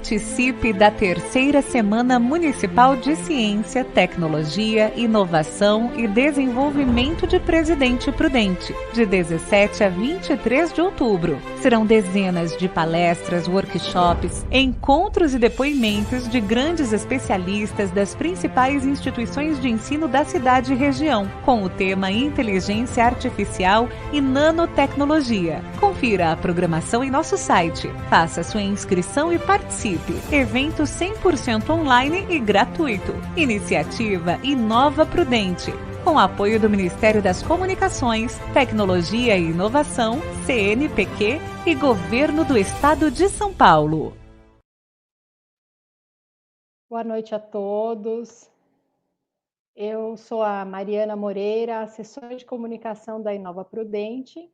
Participe da terceira Semana Municipal de Ciência, Tecnologia, Inovação e Desenvolvimento de Presidente Prudente, de 17 a 23 de outubro. Serão dezenas de palestras, workshops, encontros e depoimentos de grandes especialistas das principais instituições de ensino da cidade e região, com o tema Inteligência Artificial e Nanotecnologia. Confira a programação em nosso site. Faça sua inscrição e participe. Evento 100% online e gratuito. Iniciativa Inova Prudente. Com apoio do Ministério das Comunicações, Tecnologia e Inovação, CNPq e Governo do Estado de São Paulo. Boa noite a todos. Eu sou a Mariana Moreira, assessora de comunicação da Inova Prudente,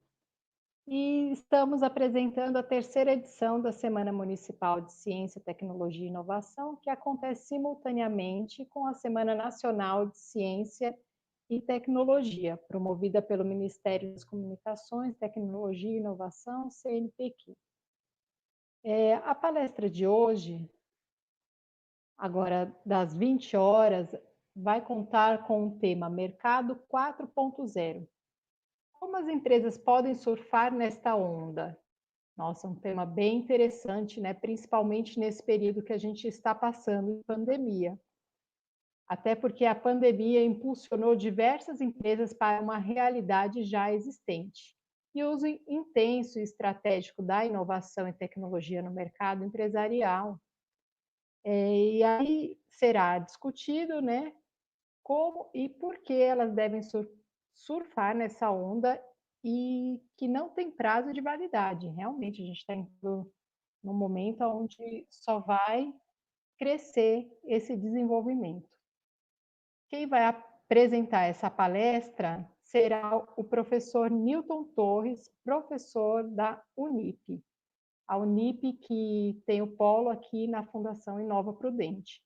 e estamos apresentando a terceira edição da Semana Municipal de Ciência, Tecnologia e Inovação, que acontece simultaneamente com a Semana Nacional de Ciência e Tecnologia, promovida pelo Ministério das Comunicações, Tecnologia e Inovação, CNPq. A palestra de hoje, agora das 20 horas, vai contar com o tema Mercado 4.0. Como as empresas podem surfar nesta onda? Nossa, um tema bem interessante, né? Principalmente nesse período que a gente está passando de pandemia. Até porque a pandemia impulsionou diversas empresas para uma realidade já existente. E o uso intenso e estratégico da inovação e tecnologia no mercado empresarial. E aí será discutido, né, como e por que elas devem surfar nessa onda e que não tem prazo de validade. Realmente, a gente está indo num momento onde só vai crescer esse desenvolvimento. Quem vai apresentar essa palestra será o professor Newton Torres, professor da Unip. A Unip que tem o polo aqui na Fundação Inova Prudente.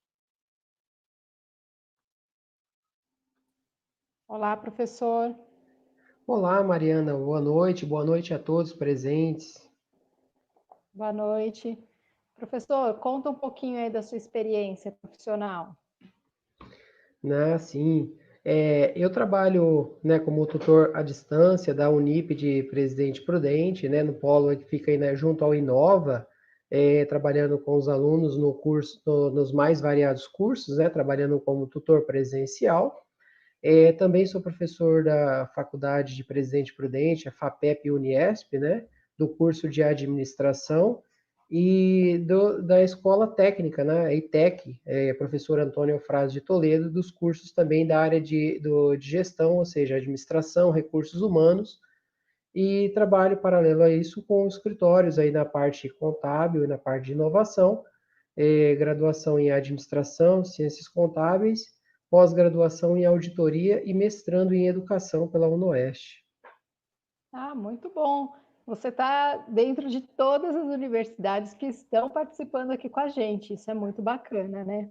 Olá, professor. Olá, Mariana, boa noite a todos presentes. Boa noite. Professor, conta um pouquinho aí da sua experiência profissional. Sim, eu trabalho, né, como tutor à distância da Unip de Presidente Prudente, né, no polo que fica aí, né, junto ao Inova, trabalhando com os alunos no curso, nos mais variados cursos, né, trabalhando como tutor presencial. Também sou professor da Faculdade de Presidente Prudente, a FAPEP Uniesp, né, do curso de administração e da Escola Técnica, né, a ITEC, professor Antônio Eufrásio de Toledo, dos cursos também da área de gestão, ou seja, administração, recursos humanos, e trabalho paralelo a isso com escritórios aí na parte contábil e na parte de inovação, graduação em administração, ciências contábeis, pós-graduação em auditoria e mestrando em educação pela UnoOeste. Ah, muito bom. Você está dentro de todas as universidades que estão participando aqui com a gente. Isso é muito bacana, né?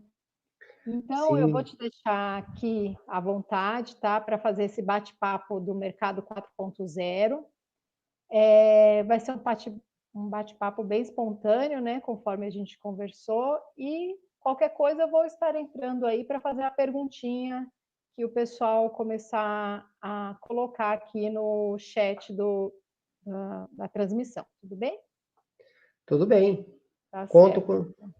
Então, eu vou Sim. te deixar aqui à vontade, tá? Para fazer esse bate-papo do Mercado 4.0. Vai ser um bate-papo bem espontâneo, né? Conforme a gente conversou. E qualquer coisa eu vou estar entrando aí para fazer a perguntinha que o pessoal começar a colocar aqui no chat da transmissão. Tudo bem? Tudo bem. Tá Conto certo. com...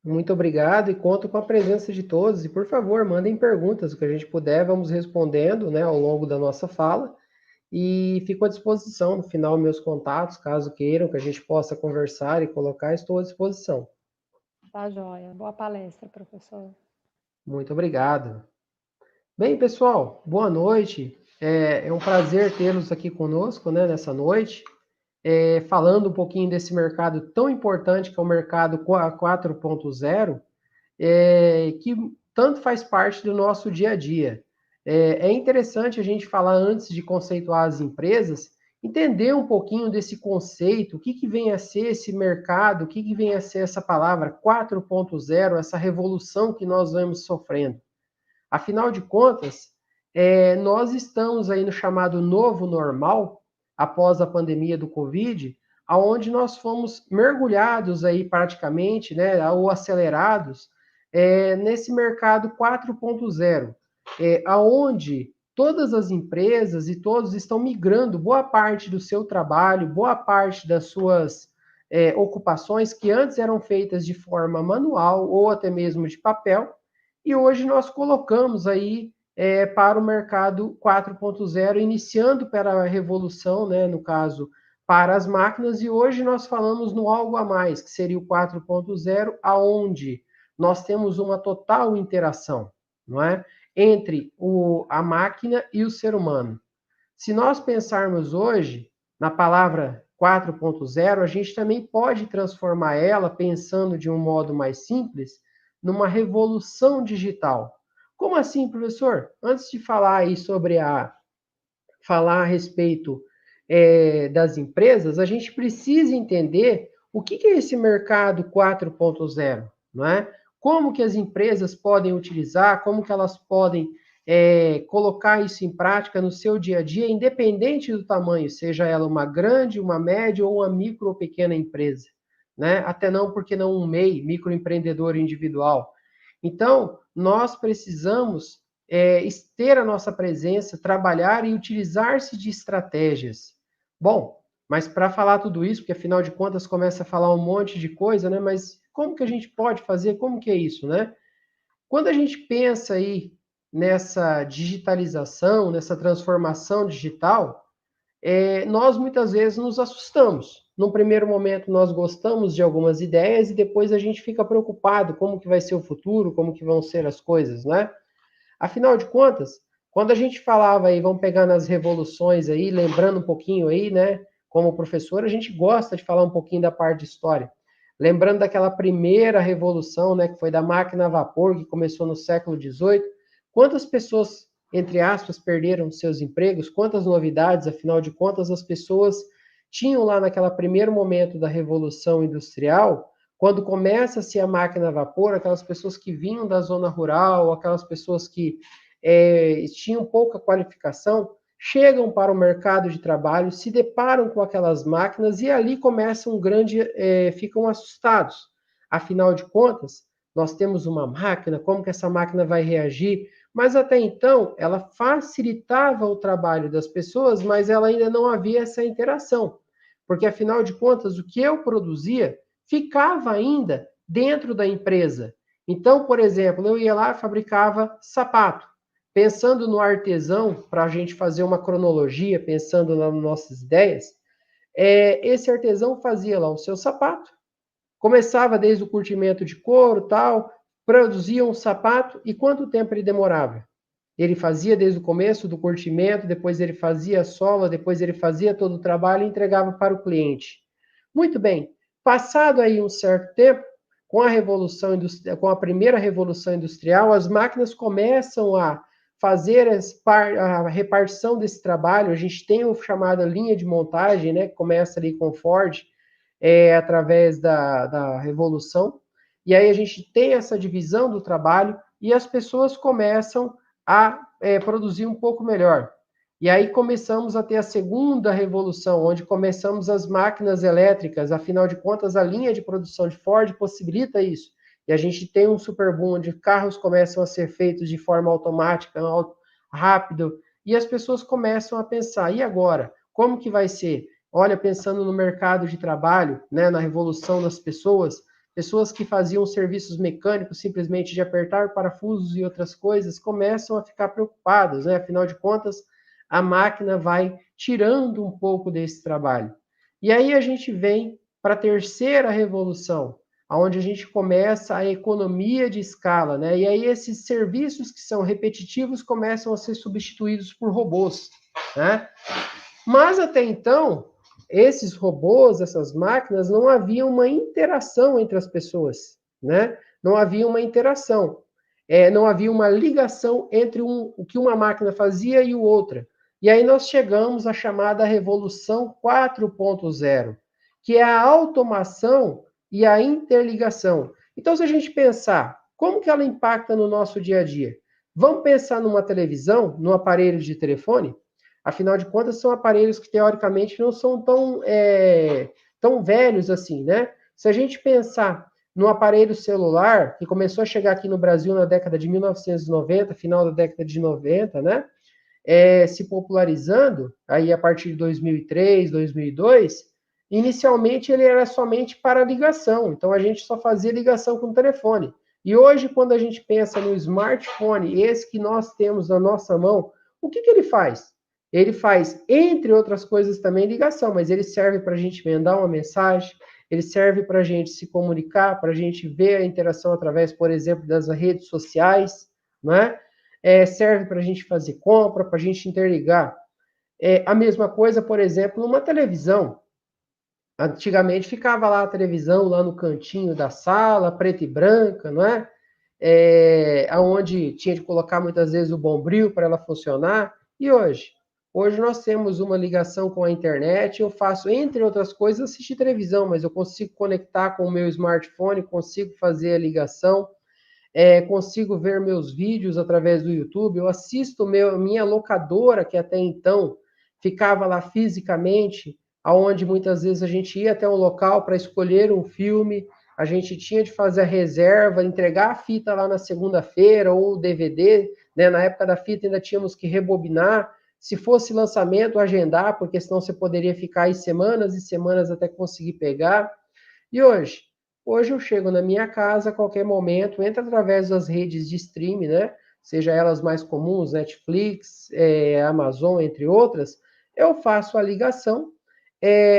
Muito obrigado e conto com a presença de todos. E, por favor, mandem perguntas, o que a gente puder, vamos respondendo, né, ao longo da nossa fala. E fico à disposição, no final, meus contatos, caso queiram que a gente possa conversar e colocar, estou à disposição. Tá joia. Boa palestra, professor. Muito obrigado. Bem, pessoal, boa noite. É um prazer tê-los aqui conosco, né, nessa noite, falando um pouquinho desse mercado tão importante que é o mercado 4.0, que tanto faz parte do nosso dia a dia. É interessante a gente falar, antes de conceituar as empresas, entender um pouquinho desse conceito, o que vem a ser esse mercado, o que vem a ser essa palavra 4.0, essa revolução que nós vamos sofrendo. Afinal de contas, nós estamos aí no chamado novo normal, após a pandemia do Covid, aonde nós fomos mergulhados aí praticamente, né, ou acelerados, nesse mercado 4.0, aonde todas as empresas e todos estão migrando boa parte do seu trabalho, boa parte das suas ocupações que antes eram feitas de forma manual ou até mesmo de papel, e hoje nós colocamos aí para o mercado 4.0, iniciando para a revolução, né, no caso, para as máquinas, e hoje nós falamos no algo a mais, que seria o 4.0, aonde nós temos uma total interação, não é? Entre a máquina e o ser humano. Se nós pensarmos hoje na palavra 4.0, a gente também pode transformar ela, pensando de um modo mais simples, numa revolução digital. Como assim, professor? Antes de falar aí sobre falar a respeito das empresas, a gente precisa entender o que é esse mercado 4.0, não é? Como que as empresas podem utilizar, como que elas podem colocar isso em prática no seu dia a dia, independente do tamanho, seja ela uma grande, uma média ou uma micro ou pequena empresa, né? Até não, porque não um MEI, microempreendedor individual. Então, nós precisamos ter a nossa presença, trabalhar e utilizar-se de estratégias. Bom, mas para falar tudo isso, porque afinal de contas começa a falar um monte de coisa, né? Mas como que a gente pode fazer? Como que é isso, né? Quando a gente pensa aí nessa digitalização, nessa transformação digital, nós muitas vezes nos assustamos. Num primeiro momento nós gostamos de algumas ideias e depois a gente fica preocupado como que vai ser o futuro, como que vão ser as coisas, né? Afinal de contas, quando a gente falava aí, vamos pegar nas revoluções aí, lembrando um pouquinho aí, né? Como professor, a gente gosta de falar um pouquinho da parte de história. Lembrando daquela primeira revolução, né, que foi da máquina a vapor, que começou no século XVIII. Quantas pessoas, entre aspas, perderam seus empregos? Quantas novidades, afinal de contas, as pessoas tinham lá naquele primeiro momento da Revolução Industrial, quando começa-se a máquina a vapor, aquelas pessoas que vinham da zona rural, aquelas pessoas que tinham pouca qualificação, chegam para o mercado de trabalho, se deparam com aquelas máquinas e ali começam ficam assustados. Afinal de contas, nós temos uma máquina, como que essa máquina vai reagir? Mas até então, ela facilitava o trabalho das pessoas, mas ela ainda não havia essa interação. Porque afinal de contas, o que eu produzia ficava ainda dentro da empresa. Então, por exemplo, eu ia lá e fabricava sapato. Pensando no artesão, para a gente fazer uma cronologia, pensando nas nossas ideias, esse artesão fazia lá o seu sapato, começava desde o curtimento de couro, tal, produzia um sapato, e quanto tempo ele demorava? Ele fazia desde o começo do curtimento, depois ele fazia a sola, depois ele fazia todo o trabalho e entregava para o cliente. Muito bem, passado aí um certo tempo, com a primeira revolução industrial, as máquinas começam a fazer a repartição desse trabalho. A gente tem o chamado linha de montagem, né, que começa ali com Ford, através da revolução, e aí a gente tem essa divisão do trabalho e as pessoas começam a produzir um pouco melhor. E aí começamos a ter a segunda revolução, onde começamos as máquinas elétricas, afinal de contas a linha de produção de Ford possibilita isso. E a gente tem um super boom onde carros começam a ser feitos de forma automática, rápido, e as pessoas começam a pensar, e agora? Como que vai ser? Olha, pensando no mercado de trabalho, né, na revolução das pessoas que faziam serviços mecânicos simplesmente de apertar parafusos e outras coisas, começam a ficar preocupadas, né? Afinal de contas, a máquina vai tirando um pouco desse trabalho. E aí a gente vem para a terceira revolução, onde a gente começa a economia de escala, né? E aí esses serviços que são repetitivos começam a ser substituídos por robôs, né? Mas até então, esses robôs, essas máquinas, não havia uma interação entre as pessoas, né? Não havia uma interação. Não havia uma ligação entre o que uma máquina fazia e o outra. E aí nós chegamos à chamada Revolução 4.0, que é a automação e a interligação. Então, se a gente pensar, como que ela impacta no nosso dia a dia? Vamos pensar numa televisão, num aparelho de telefone? Afinal de contas, são aparelhos que, teoricamente, não são tão velhos assim, né? Se a gente pensar no aparelho celular, que começou a chegar aqui no Brasil na década de 1990, final da década de 90, né? Se popularizando, aí a partir de 2003, 2002, inicialmente ele era somente para ligação, então a gente só fazia ligação com o telefone. E hoje, quando a gente pensa no smartphone, esse que nós temos na nossa mão, o que ele faz? Ele faz, entre outras coisas, também ligação, mas ele serve para a gente mandar uma mensagem, ele serve para a gente se comunicar, para a gente ver a interação através, por exemplo, das redes sociais, né? Serve para a gente fazer compra, para a gente interligar. A mesma coisa, por exemplo, numa televisão. Antigamente ficava lá a televisão, lá no cantinho da sala, preta e branca, não é? Onde tinha de colocar muitas vezes o bombril para ela funcionar. E hoje? Hoje nós temos uma ligação com a internet, eu faço, entre outras coisas, assistir televisão, mas eu consigo conectar com o meu smartphone, consigo fazer a ligação, consigo ver meus vídeos através do YouTube, eu assisto minha locadora, que até então ficava lá fisicamente, aonde muitas vezes a gente ia até um local para escolher um filme, a gente tinha de fazer a reserva, entregar a fita lá na segunda-feira, ou o DVD, né? Na época da fita ainda tínhamos que rebobinar, se fosse lançamento, agendar, porque senão você poderia ficar aí semanas e semanas até conseguir pegar. E hoje? Hoje eu chego na minha casa a qualquer momento, entra através das redes de streaming, né? Seja elas mais comuns, Netflix, Amazon, entre outras, eu faço a ligação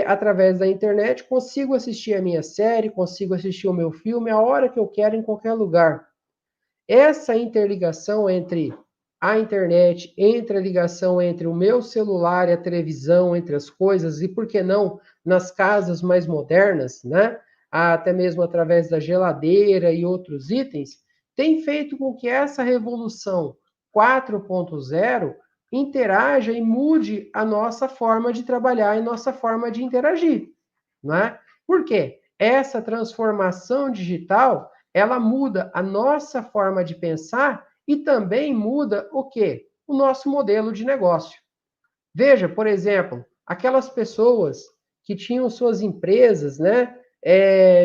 através da internet, consigo assistir a minha série, consigo assistir o meu filme a hora que eu quero, em qualquer lugar. Essa interligação entre a internet, entre a ligação entre o meu celular e a televisão, entre as coisas, e por que não nas casas mais modernas, né? Até mesmo através da geladeira e outros itens, tem feito com que essa revolução 4.0 interaja e mude a nossa forma de trabalhar e nossa forma de interagir, né? Por quê? Essa transformação digital, ela muda a nossa forma de pensar e também muda o quê? O nosso modelo de negócio. Veja, por exemplo, aquelas pessoas que tinham suas empresas, né,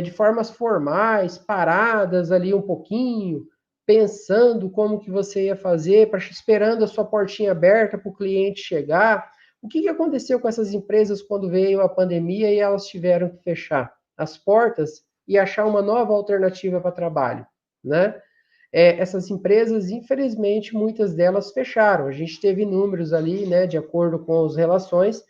de formas formais, paradas ali um pouquinho, pensando como que você ia fazer, esperando a sua portinha aberta para o cliente chegar. O que aconteceu com essas empresas quando veio a pandemia e elas tiveram que fechar as portas e achar uma nova alternativa para trabalho, né? Essas empresas, infelizmente, muitas delas fecharam. A gente teve números ali, né, de acordo com as relações,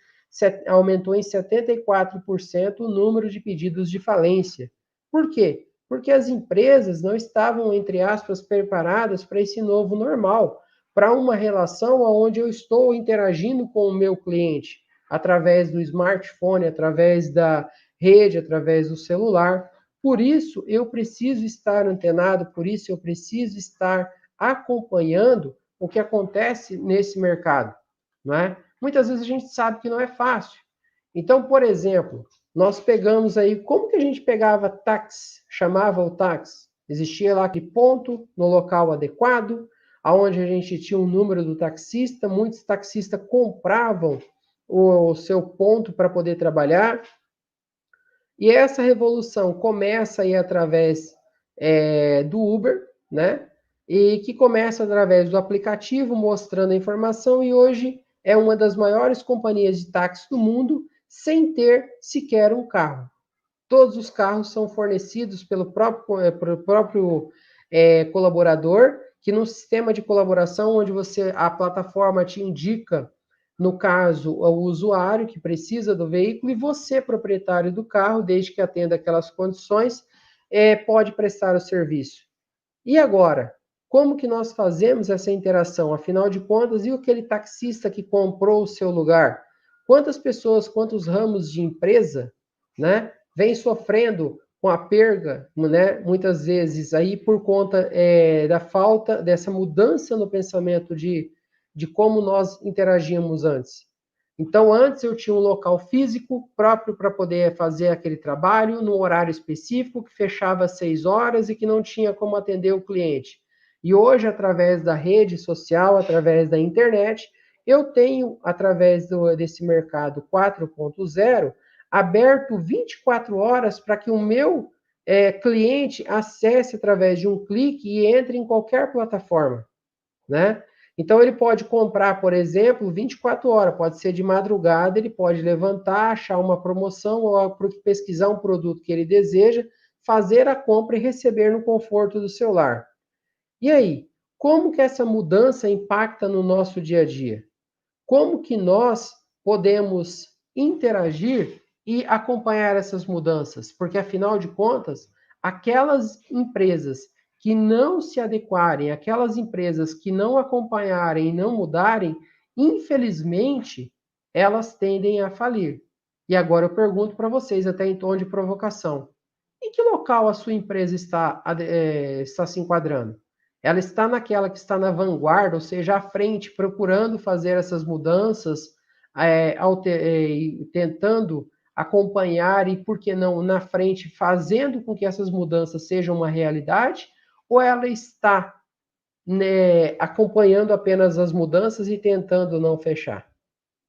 aumentou em 74% o número de pedidos de falência. Por quê? Porque as empresas não estavam, entre aspas, preparadas para esse novo normal, para uma relação onde eu estou interagindo com o meu cliente através do smartphone, através da rede, através do celular. Por isso, eu preciso estar antenado, por isso, eu preciso estar acompanhando o que acontece nesse mercado, não é? Muitas vezes a gente sabe que não é fácil. Então, por exemplo, nós pegamos aí, como que a gente pegava táxi, chamava o táxi? Existia lá aquele ponto no local adequado, aonde a gente tinha um número do taxista, muitos taxistas compravam o seu ponto para poder trabalhar. E essa revolução começa aí através do Uber, né? E que começa através do aplicativo mostrando a informação e hoje é uma das maiores companhias de táxi do mundo sem ter sequer um carro. Todos os carros são fornecidos pelo próprio colaborador, que no sistema de colaboração, onde a plataforma te indica, no caso, o usuário que precisa do veículo, e você, proprietário do carro, desde que atenda aquelas condições, pode prestar o serviço. E agora? Como que nós fazemos essa interação? Afinal de contas, e aquele taxista que comprou o seu lugar? Quantas pessoas, quantos ramos de empresa, né, vem sofrendo com a perda, né, muitas vezes aí por conta da falta dessa mudança no pensamento de como nós interagíamos antes. Então, antes eu tinha um local físico próprio para poder fazer aquele trabalho, no horário específico, que fechava às 6 horas e que não tinha como atender o cliente. E hoje, através da rede social, através da internet, eu tenho, através desse mercado 4.0, aberto 24 horas para que o meu cliente acesse através de um clique e entre em qualquer plataforma, né? Então, ele pode comprar, por exemplo, 24 horas, pode ser de madrugada, ele pode levantar, achar uma promoção ou pesquisar um produto que ele deseja, fazer a compra e receber no conforto do seu lar. E aí, como que essa mudança impacta no nosso dia a dia? Como que nós podemos interagir e acompanhar essas mudanças? Porque, afinal de contas, aquelas empresas que não se adequarem, aquelas empresas que não acompanharem e não mudarem, infelizmente, elas tendem a falir. E agora eu pergunto para vocês, até em tom de provocação: em que local a sua empresa está se enquadrando? Ela está naquela que está na vanguarda, ou seja, à frente, procurando fazer essas mudanças, tentando acompanhar e, por que não, na frente, fazendo com que essas mudanças sejam uma realidade? Ou ela está, né, acompanhando apenas as mudanças e tentando não fechar?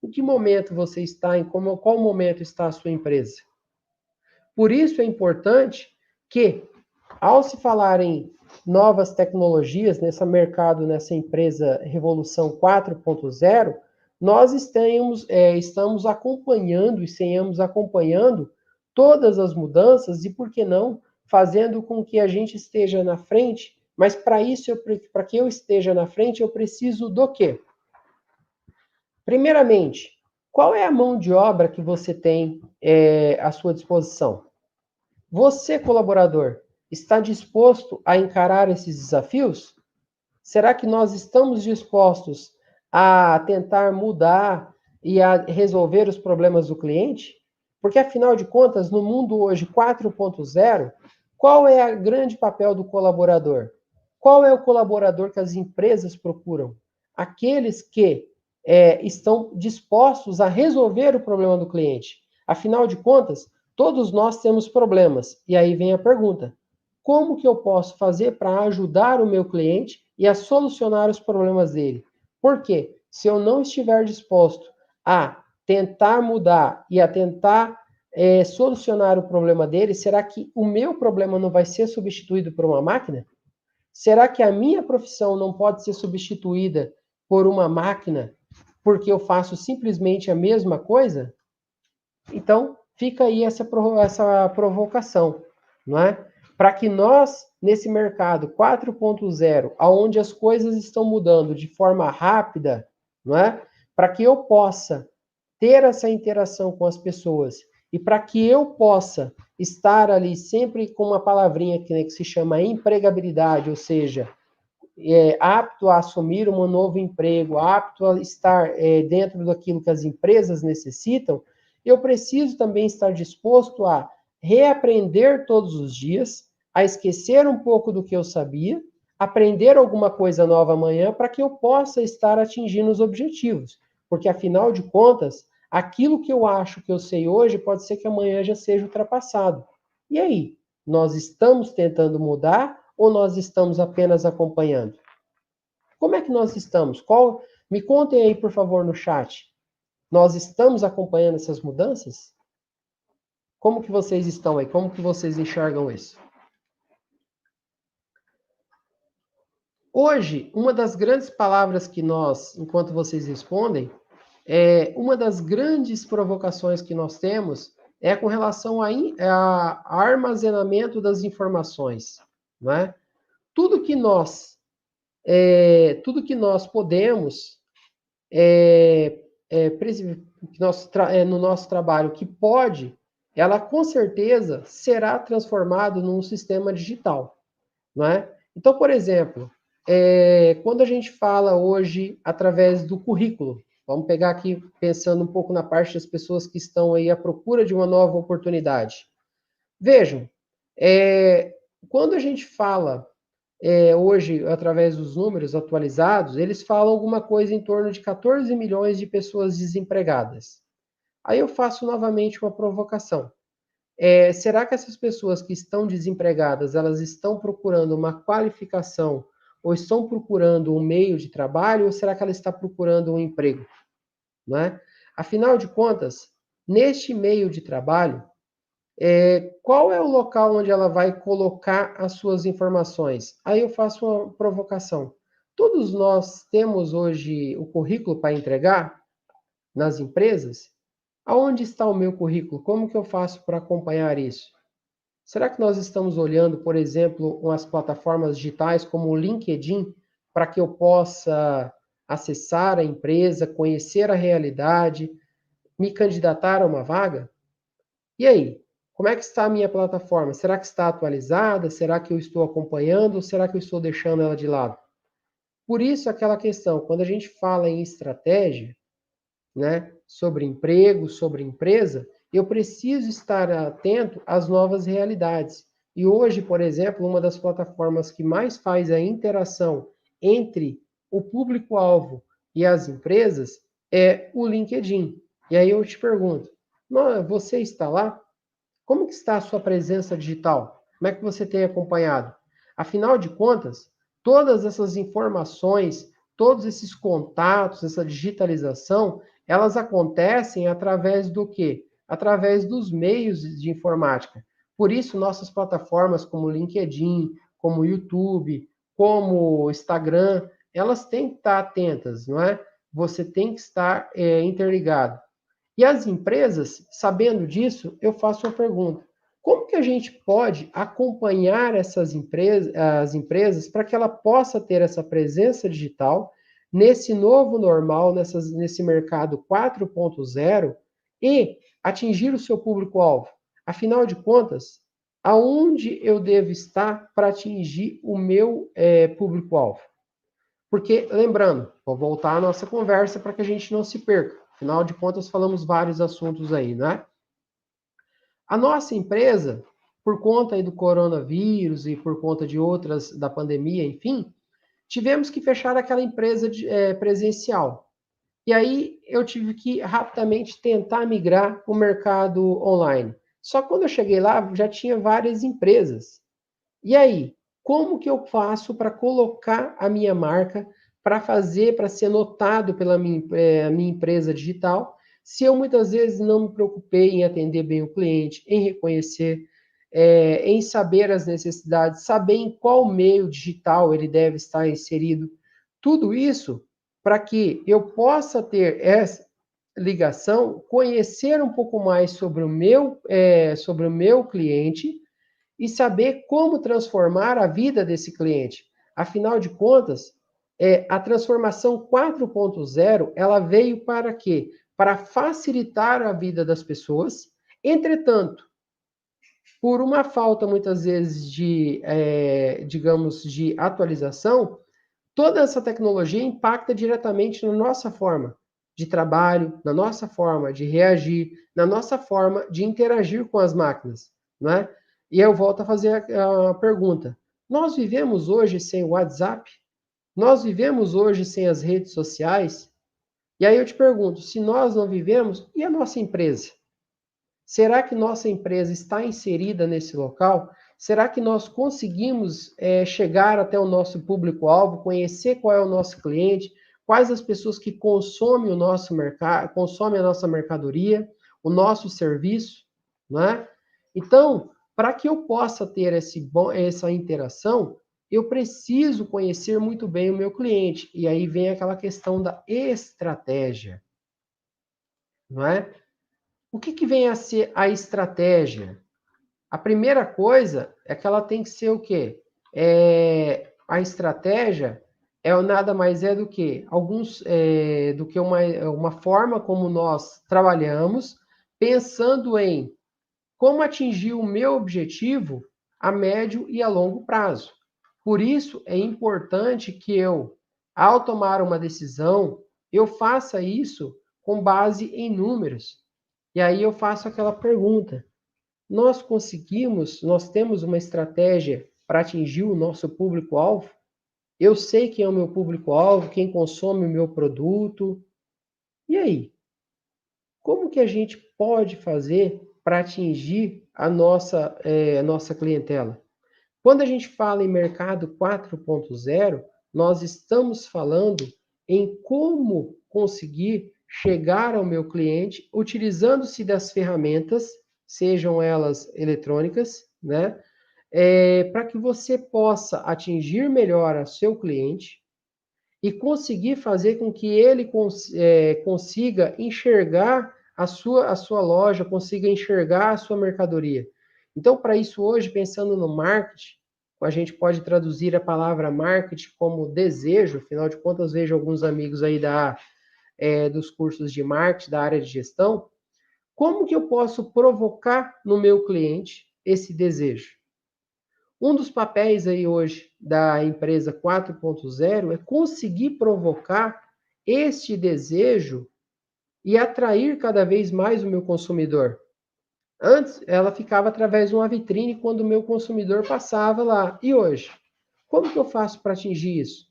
Em que momento você está, qual momento está a sua empresa? Por isso é importante que, ao se falar em novas tecnologias nesse mercado, nessa empresa Revolução 4.0, nós estamos acompanhando e estamos acompanhando todas as mudanças e, por que não, fazendo com que a gente esteja na frente. Mas para isso, para que eu esteja na frente, eu preciso do quê? Primeiramente, qual é a mão de obra que você tem à sua disposição? Você, colaborador, está disposto a encarar esses desafios? Será que nós estamos dispostos a tentar mudar e a resolver os problemas do cliente? Porque, afinal de contas, no mundo hoje 4.0, qual é o grande papel do colaborador? Qual é o colaborador que as empresas procuram? Aqueles que estão dispostos a resolver o problema do cliente. Afinal de contas, todos nós temos problemas. E aí vem a pergunta: como que eu posso fazer para ajudar o meu cliente e a solucionar os problemas dele? Porque se eu não estiver disposto a tentar mudar e a tentar solucionar o problema dele, será que o meu problema não vai ser substituído por uma máquina? Será que a minha profissão não pode ser substituída por uma máquina porque eu faço simplesmente a mesma coisa? Então, fica aí essa provocação, não é? Para que nós, nesse mercado 4.0, onde as coisas estão mudando de forma rápida, não é? Para que eu possa ter essa interação com as pessoas e para que eu possa estar ali sempre com uma palavrinha que se chama empregabilidade, ou seja, apto a assumir um novo emprego, apto a estar dentro daquilo que as empresas necessitam, eu preciso também estar disposto a reaprender todos os dias, a esquecer um pouco do que eu sabia, aprender alguma coisa nova amanhã para que eu possa estar atingindo os objetivos. Porque, afinal de contas, aquilo que eu acho que eu sei hoje pode ser que amanhã já seja ultrapassado. E aí? Nós estamos tentando mudar ou nós estamos apenas acompanhando? Como é que nós estamos? Me contem aí, por favor, no chat. Nós estamos acompanhando essas mudanças? Como que vocês estão aí? Como que vocês enxergam isso? Hoje, uma das grandes palavras que nós, enquanto vocês respondem, uma das grandes provocações que nós temos é com relação a armazenamento das informações, não é? Tudo que nós podemos no nosso trabalho que pode, ela com certeza será transformado num sistema digital, não é? Então, por exemplo, quando a gente fala hoje através do currículo, vamos pegar aqui pensando um pouco na parte das pessoas que estão aí à procura de uma nova oportunidade. Vejam, quando a gente fala hoje, através dos números atualizados, eles falam alguma coisa em torno de 14 milhões de pessoas desempregadas. Aí eu faço novamente uma provocação. Será que essas pessoas que estão desempregadas, elas estão procurando uma qualificação ou estão procurando um meio de trabalho ou será que ela está procurando um emprego? Não é? Afinal de contas, neste meio de trabalho, qual é o local onde ela vai colocar as suas informações? Aí eu faço uma provocação. Todos nós temos hoje o currículo para entregar nas empresas? Aonde está o meu currículo? Como que eu faço para acompanhar isso? Será que nós estamos olhando, por exemplo, umas plataformas digitais como o LinkedIn, para que eu possa acessar a empresa, conhecer a realidade, me candidatar a uma vaga? E aí? Como é que está a minha plataforma? Será que está atualizada? Será que eu estou acompanhando? Ou será que eu estou deixando ela de lado? Por isso, aquela questão, quando a gente fala em estratégia, né, sobre emprego, sobre empresa, eu preciso estar atento às novas realidades. E hoje, por exemplo, uma das plataformas que mais faz a interação entre o público-alvo e as empresas é o LinkedIn. E aí eu te pergunto, você está lá? Como que está a sua presença digital? Como é que você tem acompanhado? Afinal de contas, todas essas informações, todos esses contatos, essa digitalização, elas acontecem através do quê? Através dos meios de informática. Por isso, nossas plataformas como o LinkedIn, como o YouTube, como o Instagram, elas têm que estar atentas, não é? Você tem que estar interligado. E as empresas, sabendo disso, eu faço uma pergunta. Como que a gente pode acompanhar essas empresas, as empresas, para que ela possa ter essa presença digital nesse novo normal, nesse mercado 4.0 e atingir o seu público-alvo? Afinal de contas, aonde eu devo estar para atingir o meu público-alvo? Porque, lembrando, vou voltar à nossa conversa para que a gente não se perca. Afinal de contas, falamos vários assuntos aí, né? A nossa empresa, por conta aí do coronavírus e por conta de outras, da pandemia, enfim, tivemos que fechar aquela empresa presencial. E aí eu tive que rapidamente tentar migrar para o mercado online. Só que quando eu cheguei lá, já tinha várias empresas. E aí, como que eu faço para colocar a minha marca, para ser notado pela minha empresa digital, se eu muitas vezes não me preocupei em atender bem o cliente, em reconhecer, em saber as necessidades, saber em qual meio digital ele deve estar inserido. Tudo isso para que eu possa ter essa ligação, conhecer um pouco mais sobre o meu cliente e saber como transformar a vida desse cliente. Afinal de contas, a transformação 4.0, ela veio para quê? Para facilitar a vida das pessoas. Entretanto, por uma falta muitas vezes digamos, de atualização, toda essa tecnologia impacta diretamente na nossa forma de trabalho, na nossa forma de reagir, na nossa forma de interagir com as máquinas, não é? E eu volto a fazer a pergunta: nós vivemos hoje sem o WhatsApp? Nós vivemos hoje sem as redes sociais? E aí eu te pergunto: se nós não vivemos, e a nossa empresa? Será que nossa empresa está inserida nesse local? Será que nós conseguimos chegar até o nosso público-alvo, conhecer qual é o nosso cliente, quais as pessoas que consomem o nosso mercado, consomem a nossa mercadoria, o nosso serviço, né? Então, para que eu possa ter essa interação, eu preciso conhecer muito bem o meu cliente. E aí vem aquela questão da estratégia, não é? O que vem a ser a estratégia? A primeira coisa é que ela tem que ser o quê? A estratégia nada mais é do que uma forma como nós trabalhamos, pensando em como atingir o meu objetivo a médio e a longo prazo. Por isso é importante que eu, ao tomar uma decisão, eu faça isso com base em números. E aí eu faço aquela pergunta: nós temos uma estratégia para atingir o nosso público-alvo? Eu sei quem é o meu público-alvo, quem consome o meu produto. E aí? Como que a gente pode fazer para atingir a nossa clientela? Quando a gente fala em mercado 4.0, nós estamos falando em como conseguir chegar ao meu cliente utilizando-se das ferramentas, sejam elas eletrônicas, né? Para que você possa atingir melhor o seu cliente e conseguir fazer com que ele consiga enxergar a sua loja, consiga enxergar a sua mercadoria. Então, para isso hoje, pensando no marketing, a gente pode traduzir a palavra marketing como desejo, afinal de contas, vejo alguns amigos aí dos cursos de marketing, da área de gestão. Como que eu posso provocar no meu cliente esse desejo? Um dos papéis aí hoje da empresa 4.0 é conseguir provocar este desejo e atrair cada vez mais o meu consumidor. Antes, ela ficava através de uma vitrine quando o meu consumidor passava lá. E hoje? Como que eu faço para atingir isso?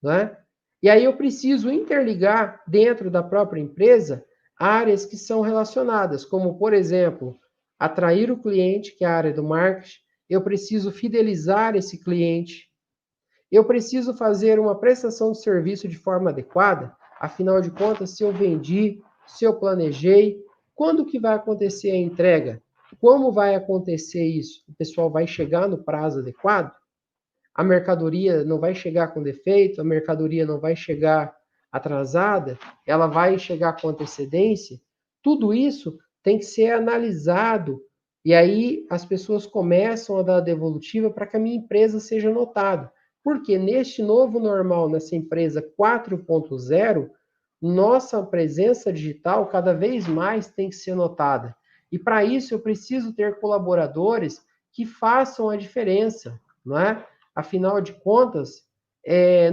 Né? E aí eu preciso interligar dentro da própria empresa áreas que são relacionadas, como, por exemplo, atrair o cliente, que é a área do marketing. Eu preciso fidelizar esse cliente. Eu preciso fazer uma prestação de serviço de forma adequada. Afinal de contas, se eu vendi, se eu planejei, quando que vai acontecer a entrega? Como vai acontecer isso? O pessoal vai chegar no prazo adequado? A mercadoria não vai chegar com defeito? A mercadoria não vai chegar atrasada? Ela vai chegar com antecedência? Tudo isso tem que ser analisado. E aí as pessoas começam a dar devolutiva para que a minha empresa seja notada. Porque neste novo normal, nessa empresa 4.0, nossa presença digital cada vez mais tem que ser notada. E para isso eu preciso ter colaboradores que façam a diferença, não é? Afinal de contas,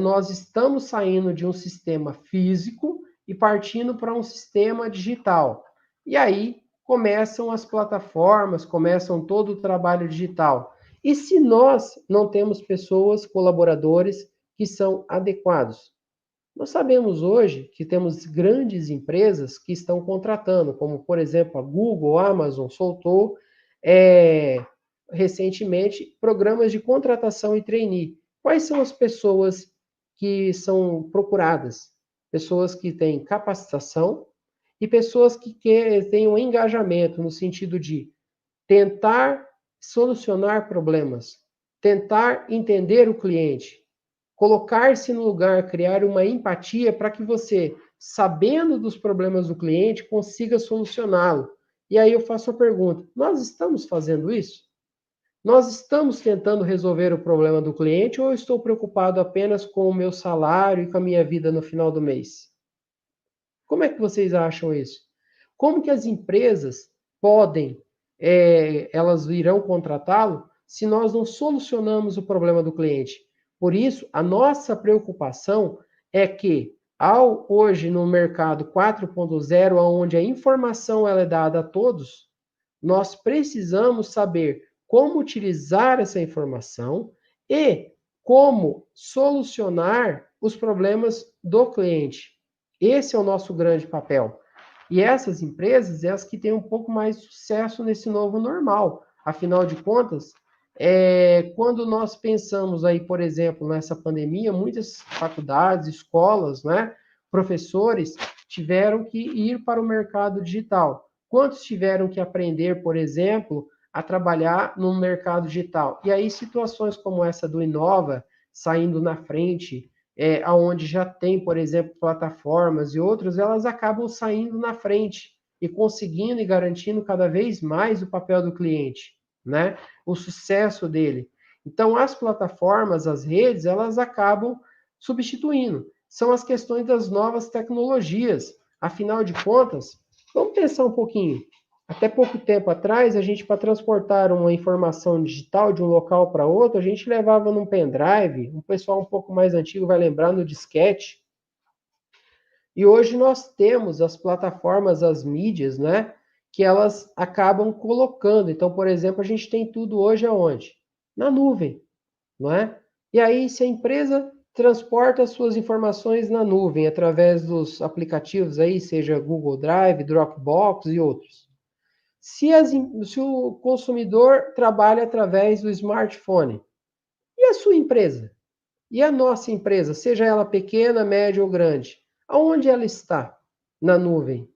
nós estamos saindo de um sistema físico e partindo para um sistema digital. E aí começam as plataformas, começam todo o trabalho digital. E se nós não temos pessoas, colaboradores que são adequados? Nós sabemos hoje que temos grandes empresas que estão contratando, como, por exemplo, a Google, a Amazon, soltou recentemente programas de contratação e trainee. Quais são as pessoas que são procuradas? Pessoas que têm capacitação e pessoas que têm um engajamento no sentido de tentar solucionar problemas, tentar entender o cliente, colocar-se no lugar, criar uma empatia para que você, sabendo dos problemas do cliente, consiga solucioná-lo. E aí eu faço a pergunta: nós estamos fazendo isso? Nós estamos tentando resolver o problema do cliente ou eu estou preocupado apenas com o meu salário e com a minha vida no final do mês? Como é que vocês acham isso? Como que as empresas podem, elas irão contratá-lo se nós não solucionamos o problema do cliente? Por isso, a nossa preocupação é que, hoje no mercado 4.0, onde a informação ela é dada a todos, nós precisamos saber como utilizar essa informação e como solucionar os problemas do cliente. Esse é o nosso grande papel. E essas empresas, elas que têm um pouco mais de sucesso nesse novo normal. Afinal de contas, quando nós pensamos aí, por exemplo, nessa pandemia, muitas faculdades, escolas, né, professores tiveram que ir para o mercado digital. Quantos tiveram que aprender, por exemplo, a trabalhar no mercado digital? E aí situações como essa do Inova saindo na frente, onde já tem, por exemplo, plataformas e outros, elas acabam saindo na frente e conseguindo e garantindo cada vez mais o papel do cliente, né? O sucesso dele. Então, as plataformas, as redes, elas acabam substituindo. São as questões das novas tecnologias. Afinal de contas, vamos pensar um pouquinho. Até pouco tempo atrás, a gente, para transportar uma informação digital de um local para outro, a gente levava num pendrive, um pessoal um pouco mais antigo vai lembrar, no disquete. E hoje nós temos as plataformas, as mídias, né, que elas acabam colocando. Então, por exemplo, a gente tem tudo hoje aonde? Na nuvem, não é? E aí, se a empresa transporta as suas informações na nuvem, através dos aplicativos aí, seja Google Drive, Dropbox e outros. Se o consumidor trabalha através do smartphone, e a sua empresa? E a nossa empresa, seja ela pequena, média ou grande, aonde ela está? na nuvem?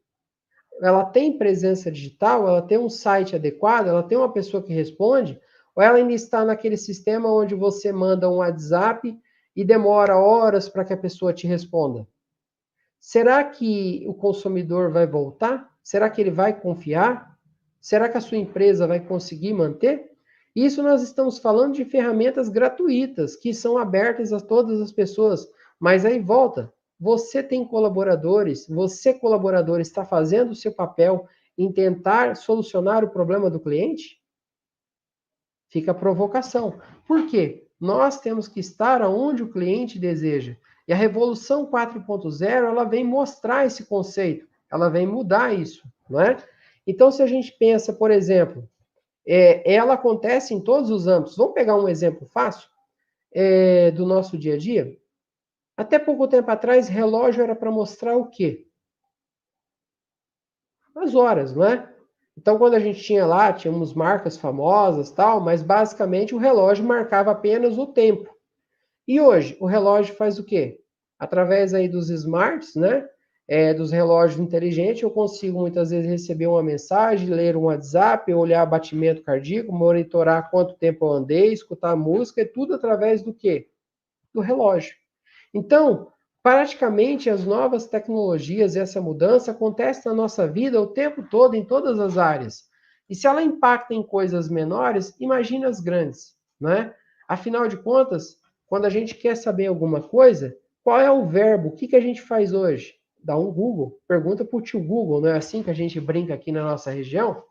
Ela tem presença digital? Ela tem um site adequado? Ela tem uma pessoa que responde? Ou ela ainda está naquele sistema onde você manda um WhatsApp e demora horas para que a pessoa te responda? Será que o consumidor vai voltar? Será que ele vai confiar? Será que a sua empresa vai conseguir manter? Isso nós estamos falando de ferramentas gratuitas, que são abertas a todas as pessoas. Mas aí volta, você tem colaboradores, você colaborador está fazendo o seu papel em tentar solucionar o problema do cliente? Fica a provocação. Por quê? Nós temos que estar onde o cliente deseja. E a Revolução 4.0, ela vem mostrar esse conceito, ela vem mudar isso, não é? Então, se a gente pensa, por exemplo, ela acontece em todos os âmbitos. Vamos pegar um exemplo fácil do nosso dia a dia? Até pouco tempo atrás, relógio era para mostrar o quê? As horas, não é? Então, quando a gente tinha lá, tínhamos marcas famosas, tal, mas basicamente o relógio marcava apenas o tempo. E hoje, o relógio faz o quê? Através aí dos smarts, né? Dos relógios inteligentes, eu consigo muitas vezes receber uma mensagem, ler um WhatsApp, olhar batimento cardíaco, monitorar quanto tempo eu andei, escutar música, tudo através do quê? Do relógio. Então, praticamente as novas tecnologias e essa mudança acontece na nossa vida o tempo todo, em todas as áreas. E se ela impacta em coisas menores, imagine as grandes, né? Afinal de contas, quando a gente quer saber alguma coisa, qual é o verbo? O que a gente faz hoje? Dá um Google, pergunta para o tio Google, não é assim que a gente brinca aqui na nossa região?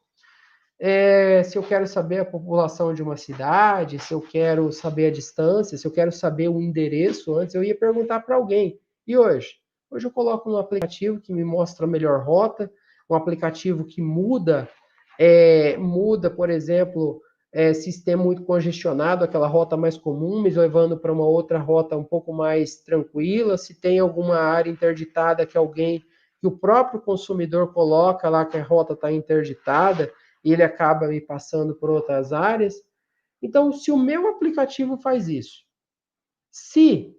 Se eu quero saber a população de uma cidade, se eu quero saber a distância, se eu quero saber o endereço, antes eu ia perguntar para alguém. E hoje? Hoje eu coloco um aplicativo que me mostra a melhor rota, um aplicativo que muda, por exemplo, se está muito congestionado, aquela rota mais comum, me levando para uma outra rota um pouco mais tranquila, se tem alguma área interditada que o próprio consumidor coloca lá que a rota está interditada, e ele acaba me passando por outras áreas. Então, se o meu aplicativo faz isso, se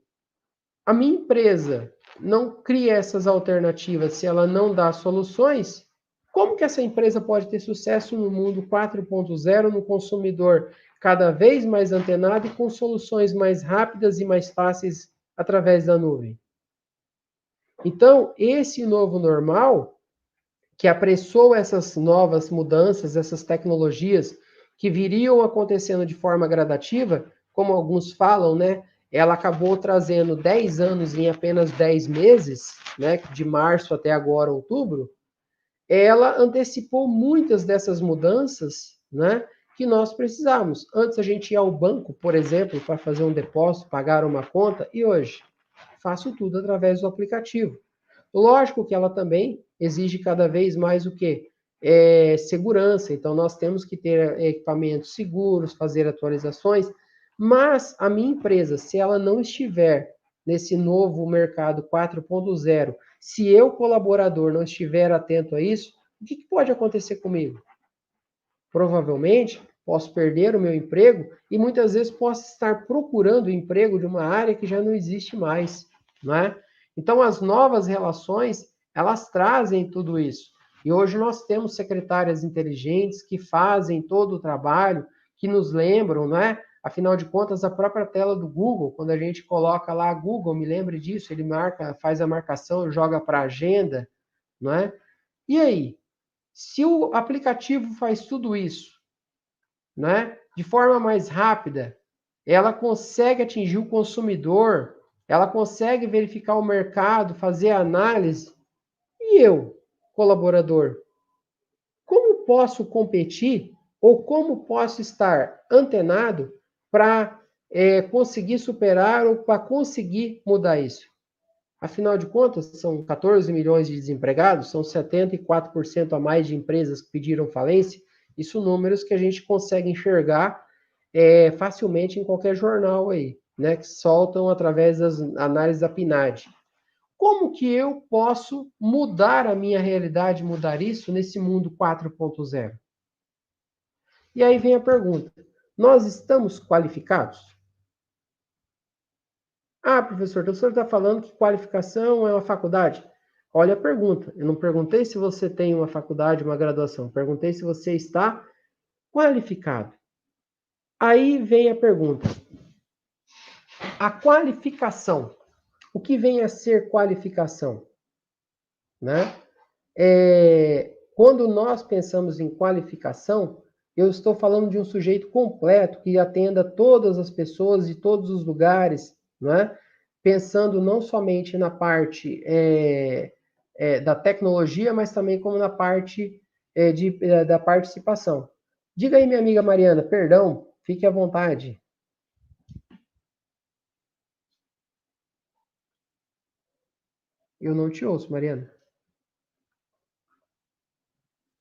a minha empresa não cria essas alternativas, se ela não dá soluções, como que essa empresa pode ter sucesso no mundo 4.0, no consumidor cada vez mais antenado e com soluções mais rápidas e mais fáceis através da nuvem? Então, esse novo normal que apressou essas novas mudanças, essas tecnologias que viriam acontecendo de forma gradativa, como alguns falam, né? Ela acabou trazendo 10 anos em apenas 10 meses, né? De março até agora, outubro. Ela antecipou muitas dessas mudanças, né? Que nós precisávamos. Antes a gente ia ao banco, por exemplo, para fazer um depósito, pagar uma conta, e hoje faço tudo através do aplicativo. Lógico que ela também exige cada vez mais o quê? Segurança. Então, nós temos que ter equipamentos seguros, fazer atualizações, mas a minha empresa, se ela não estiver nesse novo mercado 4.0, se eu, colaborador, não estiver atento a isso, o que pode acontecer comigo? Provavelmente, posso perder o meu emprego e muitas vezes posso estar procurando emprego de uma área que já não existe mais, não é? Então, as novas relações, elas trazem tudo isso. E hoje nós temos secretárias inteligentes que fazem todo o trabalho, que nos lembram, não é? Afinal de contas, a própria tela do Google, quando a gente coloca lá Google, me lembre disso, ele faz a marcação, joga para a agenda, não é? E aí? Se o aplicativo faz tudo isso, né, de forma mais rápida, ela consegue atingir o consumidor, ela consegue verificar o mercado, fazer análise. E eu, colaborador, como posso competir ou como posso estar antenado para conseguir superar ou para conseguir mudar isso? Afinal de contas, são 14 milhões de desempregados, são 74% a mais de empresas que pediram falência. Isso números que a gente consegue enxergar facilmente em qualquer jornal aí, né, que soltam através das análises da PNAD. Como que eu posso mudar a minha realidade, mudar isso nesse mundo 4.0? E aí vem a pergunta: nós estamos qualificados? Ah, professor, o senhor está falando que qualificação é uma faculdade. Olha a pergunta. Eu não perguntei se você tem uma faculdade, uma graduação. Perguntei se você está qualificado. Aí vem a pergunta. A qualificação. O que vem a ser qualificação? Né? Quando nós pensamos em qualificação, eu estou falando de um sujeito completo que atenda todas as pessoas de todos os lugares, não é? Pensando não somente na parte da tecnologia, mas também como na parte da participação. Diga aí, minha amiga Mariana, perdão, fique à vontade. Eu não te ouço, Mariana.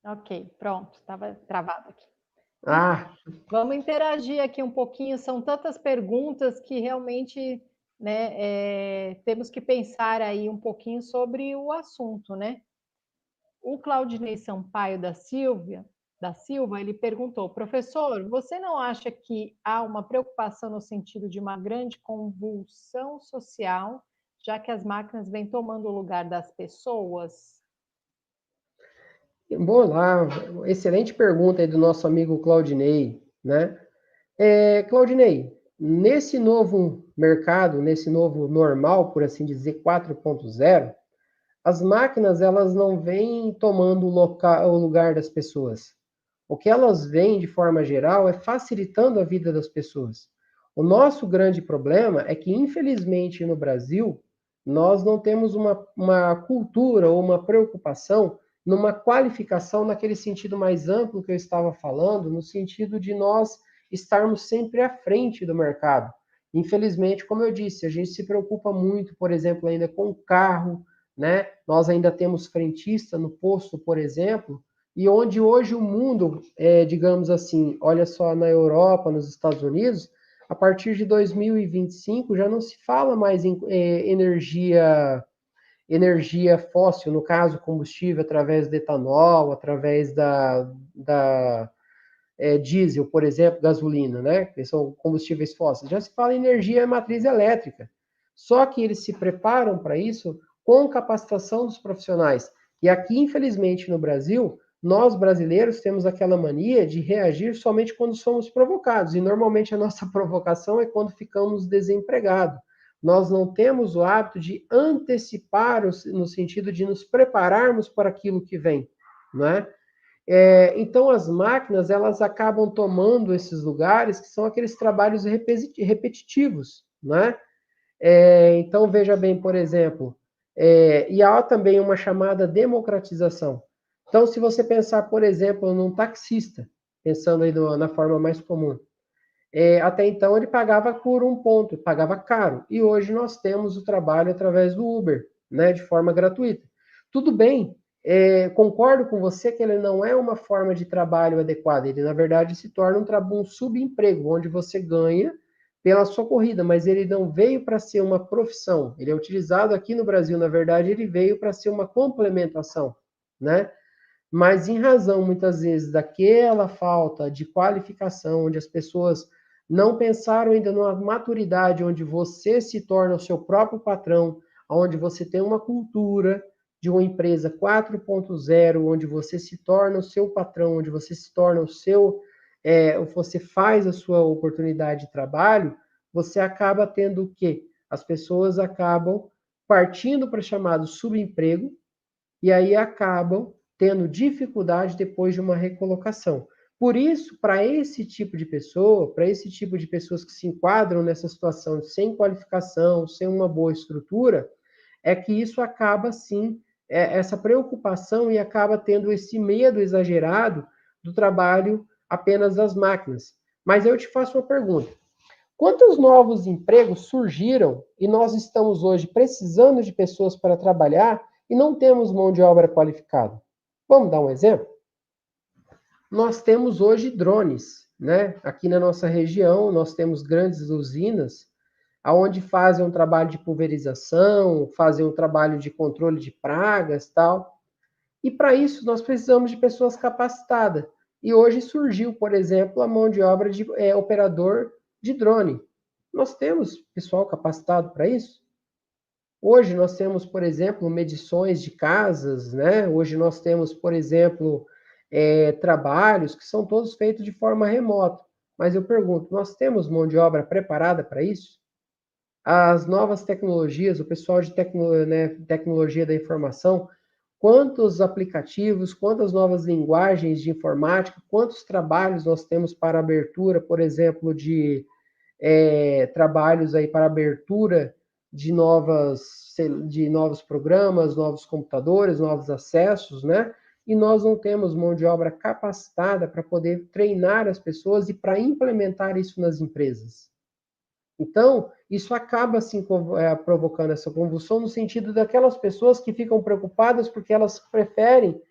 Ok, pronto, estava travado aqui. Ah, Vamos interagir aqui um pouquinho, são tantas perguntas que realmente, né, temos que pensar aí um pouquinho sobre o assunto, né? O Claudinei Sampaio da Silva, ele perguntou, professor, você não acha que há uma preocupação no sentido de uma grande convulsão social, já que as máquinas vêm tomando o lugar das pessoas? bom lá, excelente pergunta aí do nosso amigo Claudinei, né? Claudinei, nesse novo mercado, nesse novo normal, por assim dizer, 4.0, as máquinas elas não vêm tomando o lugar das pessoas. O que elas vêm, de forma geral, é facilitando a vida das pessoas. O nosso grande problema é que, infelizmente, no Brasil, nós não temos uma cultura ou uma preocupação numa qualificação naquele sentido mais amplo que eu estava falando, no sentido de nós estarmos sempre à frente do mercado. Infelizmente, como eu disse, a gente se preocupa muito, por exemplo, ainda com o carro, né? Nós ainda temos frentista no posto, por exemplo, e onde hoje o mundo, digamos assim, olha só, na Europa, nos Estados Unidos, a partir de 2025 já não se fala mais em energia fóssil, no caso, combustível através de etanol, através da diesel, por exemplo, gasolina, né? Que são combustíveis fósseis. Já se fala em energia matriz elétrica. Só que eles se preparam para isso com capacitação dos profissionais. E aqui, infelizmente, no Brasil, nós brasileiros temos aquela mania de reagir somente quando somos provocados. E normalmente a nossa provocação é quando ficamos desempregados. Nós não temos o hábito de antecipar no sentido de nos prepararmos para aquilo que vem, não é? Então, as máquinas, elas acabam tomando esses lugares que são aqueles trabalhos repetitivos, né? Então, veja bem, por exemplo, e há também uma chamada democratização. Então, se você pensar, por exemplo, num taxista, pensando aí na forma mais comum, até então ele pagava por um ponto, pagava caro, e hoje nós temos o trabalho através do Uber, né, de forma gratuita. Tudo bem, concordo com você que ele não é uma forma de trabalho adequada, ele na verdade se torna um subemprego, onde você ganha pela sua corrida, mas ele não veio para ser uma profissão, ele é utilizado aqui no Brasil, na verdade ele veio para ser uma complementação, né? Mas em razão, muitas vezes, daquela falta de qualificação, onde as pessoas não pensaram ainda numa maturidade, onde você se torna o seu próprio patrão, onde você tem uma cultura de uma empresa 4.0, onde você se torna o seu patrão, onde você se torna você faz a sua oportunidade de trabalho, você acaba tendo o quê? As pessoas acabam partindo para chamado subemprego, e aí acabam tendo dificuldade depois de uma recolocação. Por isso, para esse tipo de pessoa, para esse tipo de pessoas que se enquadram nessa situação sem qualificação, sem uma boa estrutura, é que isso acaba sim, essa preocupação e acaba tendo esse medo exagerado do trabalho apenas das máquinas. Mas eu te faço uma pergunta. Quantos novos empregos surgiram e nós estamos hoje precisando de pessoas para trabalhar e não temos mão de obra qualificada? Vamos dar um exemplo? Nós temos hoje drones, né? Aqui na nossa região, nós temos grandes usinas onde fazem um trabalho de pulverização, fazem um trabalho de controle de pragas, tal. E para isso nós precisamos de pessoas capacitadas. E hoje surgiu, por exemplo, a mão de obra de operador de drone. Nós temos pessoal capacitado para isso? Hoje nós temos, por exemplo, medições de casas, né? Hoje nós temos, por exemplo, trabalhos que são todos feitos de forma remota. Mas eu pergunto, nós temos mão de obra preparada para isso? As novas tecnologias, o pessoal de tecnologia da informação, quantos aplicativos, quantas novas linguagens de informática, quantos trabalhos nós temos para abertura, por exemplo, de trabalhos aí para abertura de novos programas, novos computadores, novos acessos, né? E nós não temos mão de obra capacitada para poder treinar as pessoas e para implementar isso nas empresas. Então, isso acaba assim, provocando essa convulsão no sentido daquelas pessoas que ficam preocupadas porque elas preferem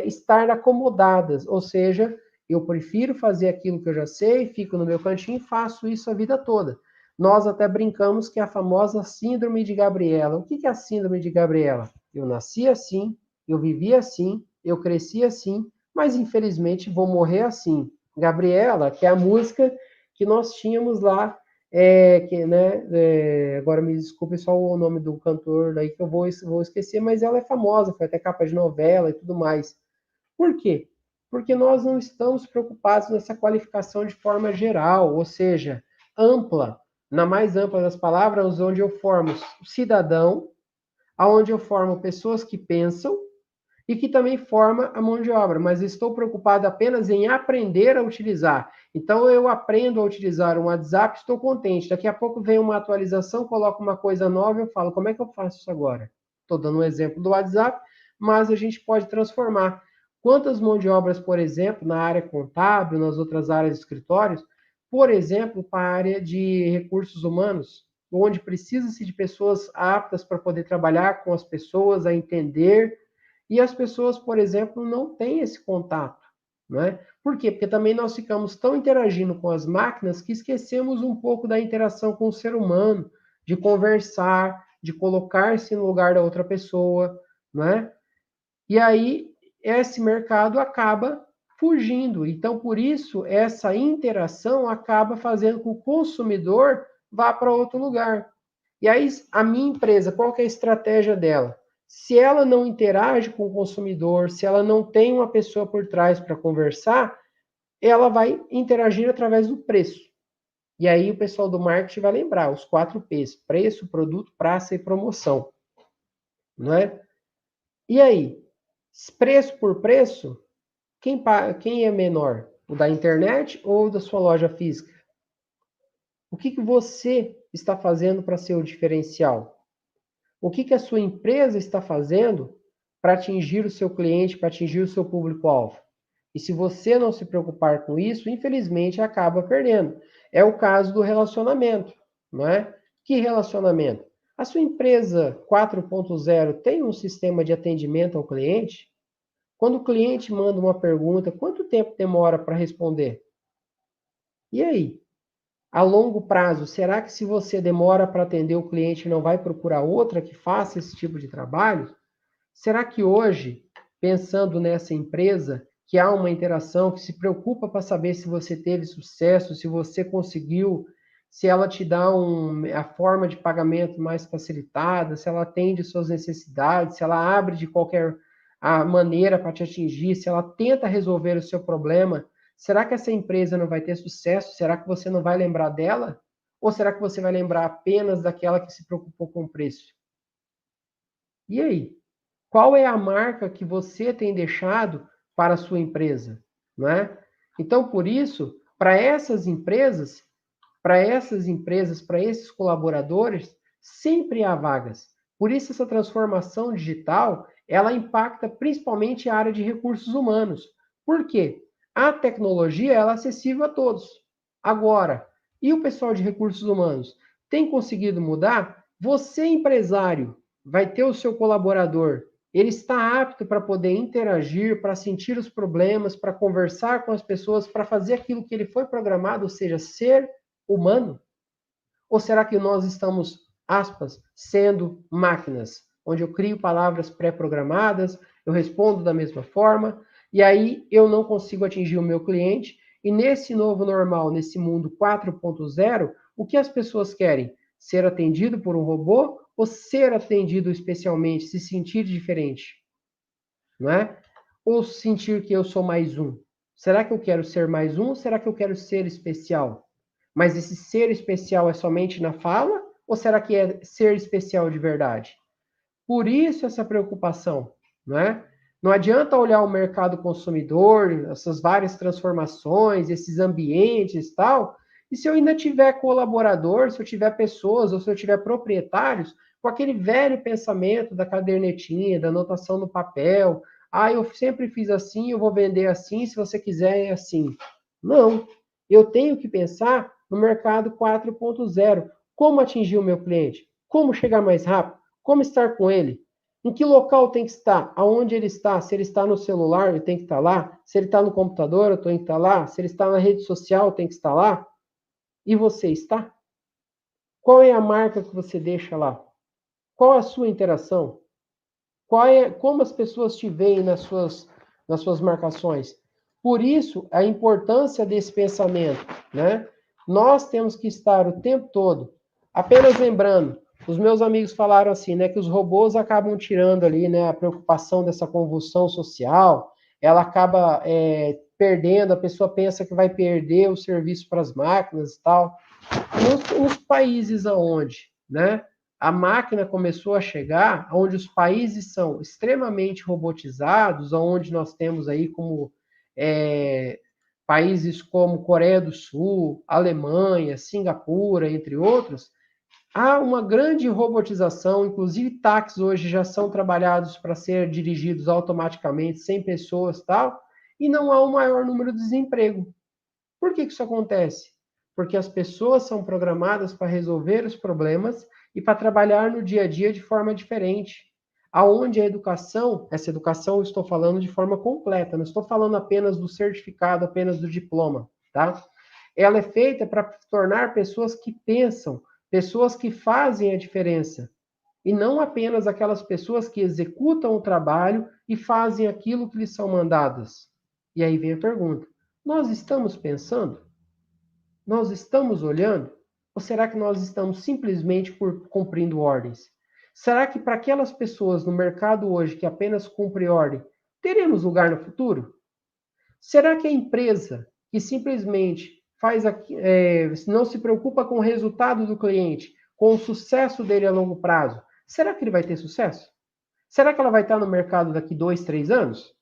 estar acomodadas, ou seja, eu prefiro fazer aquilo que eu já sei, fico no meu cantinho e faço isso a vida toda. Nós até brincamos que é a famosa síndrome de Gabriela. O que é a síndrome de Gabriela? Eu nasci assim, eu vivi assim, eu cresci assim, mas infelizmente vou morrer assim. Gabriela, que é a música que nós tínhamos lá, agora me desculpe só o nome do cantor daí que eu vou esquecer, mas ela é famosa, foi até capa de novela e tudo mais. Por quê? Porque nós não estamos preocupados nessa qualificação de forma geral, ou seja, ampla, na mais ampla das palavras, onde eu formo cidadão, aonde eu formo pessoas que pensam e que também forma a mão de obra, mas estou preocupado apenas em aprender a utilizar. Então eu aprendo a utilizar um WhatsApp, estou contente. Daqui a pouco vem uma atualização, coloco uma coisa nova, eu falo, como é que eu faço isso agora? Estou dando um exemplo do WhatsApp, mas a gente pode transformar. Quantas mãos de obras, por exemplo, na área contábil, nas outras áreas de escritórios, por exemplo, para a área de recursos humanos, onde precisa-se de pessoas aptas para poder trabalhar com as pessoas, a entender. E as pessoas, por exemplo, não têm esse contato, né? Por quê? Porque também nós ficamos tão interagindo com as máquinas que esquecemos um pouco da interação com o ser humano, de conversar, de colocar-se no lugar da outra pessoa, né? E aí esse mercado acaba fugindo. Então, por isso, essa interação acaba fazendo com que o consumidor vá para outro lugar. E aí, a minha empresa, qual que é a estratégia dela? Se ela não interage com o consumidor, se ela não tem uma pessoa por trás para conversar, ela vai interagir através do preço. E aí o pessoal do marketing vai lembrar os 4 P's: preço, produto, praça e promoção. Não é? E aí, preço por preço, quem é menor? O da internet ou da sua loja física? O que você está fazendo para ser o diferencial? O que a sua empresa está fazendo para atingir o seu cliente, para atingir o seu público-alvo? E se você não se preocupar com isso, infelizmente acaba perdendo. É o caso do relacionamento, não é? Que relacionamento? A sua empresa 4.0 tem um sistema de atendimento ao cliente? Quando o cliente manda uma pergunta, quanto tempo demora para responder? E aí? A longo prazo, será que se você demora para atender o cliente, não vai procurar outra que faça esse tipo de trabalho? Será que hoje, pensando nessa empresa, que há uma interação, que se preocupa para saber se você teve sucesso, se você conseguiu, se ela te dá a forma de pagamento mais facilitada, se ela atende suas necessidades, se ela abre de qualquer maneira para te atingir, se ela tenta resolver o seu problema, será que essa empresa não vai ter sucesso? Será que você não vai lembrar dela? Ou será que você vai lembrar apenas daquela que se preocupou com o preço? E aí? Qual é a marca que você tem deixado para a sua empresa? Não é? Então, por isso, para essas empresas, para esses colaboradores, sempre há vagas. Por isso, essa transformação digital, ela impacta principalmente a área de recursos humanos. Por quê? A tecnologia ela é acessível a todos. Agora, e o pessoal de recursos humanos? Tem conseguido mudar? Você, empresário, vai ter o seu colaborador. Ele está apto para poder interagir, para sentir os problemas, para conversar com as pessoas, para fazer aquilo que ele foi programado, ou seja, ser humano? Ou será que nós estamos, aspas, sendo máquinas, onde eu crio palavras pré-programadas, eu respondo da mesma forma, e aí eu não consigo atingir o meu cliente, e nesse novo normal, nesse mundo 4.0, o que as pessoas querem? Ser atendido por um robô ou ser atendido especialmente, se sentir diferente, não é? Ou sentir que eu sou mais um? Será que eu quero ser mais um ou será que eu quero ser especial? Mas esse ser especial é somente na fala ou será que é ser especial de verdade? Por isso essa preocupação, não é? Não adianta olhar o mercado consumidor, essas várias transformações, esses ambientes e tal, e se eu ainda tiver colaborador, se eu tiver pessoas ou se eu tiver proprietários com aquele velho pensamento da cadernetinha, da anotação no papel, eu sempre fiz assim, eu vou vender assim, se você quiser é assim. Não, eu tenho que pensar no mercado 4.0, como atingir o meu cliente, como chegar mais rápido, como estar com ele, em que local tem que estar, aonde ele está, se ele está no celular, ele tem que estar lá, se ele está no computador, eu tenho que estar lá, se ele está na rede social, tem que estar lá. E você está? Qual é a marca que você deixa lá? Qual é a sua interação? Como as pessoas te veem nas suas marcações? Por isso, a importância desse pensamento, né? Nós temos que estar o tempo todo, apenas lembrando, os meus amigos falaram assim, né, que os robôs acabam tirando ali, né, a preocupação dessa convulsão social, ela acaba perdendo, a pessoa pensa que vai perder o serviço para as máquinas e tal. Nos países aonde, né, a máquina começou a chegar, onde os países são extremamente robotizados, onde nós temos aí como países como Coreia do Sul, Alemanha, Singapura, entre outros, há uma grande robotização, inclusive táxis hoje já são trabalhados para ser dirigidos automaticamente, sem pessoas e tal, e não há um maior número de desemprego. Por que isso acontece? Porque as pessoas são programadas para resolver os problemas e para trabalhar no dia a dia de forma diferente. Aonde a educação, essa educação eu estou falando de forma completa, não estou falando apenas do certificado, apenas do diploma, tá? Ela é feita para tornar pessoas que pensam, pessoas que fazem a diferença, e não apenas aquelas pessoas que executam o trabalho e fazem aquilo que lhes são mandadas. E aí vem a pergunta: nós estamos pensando? Nós estamos olhando? Ou será que nós estamos simplesmente cumprindo ordens? Será que para aquelas pessoas no mercado hoje que apenas cumprem ordem, teremos lugar no futuro? Será que a empresa que simplesmente não se preocupa com o resultado do cliente, com o sucesso dele a longo prazo, será que ele vai ter sucesso? Será que ela vai estar no mercado daqui 2, 3 anos?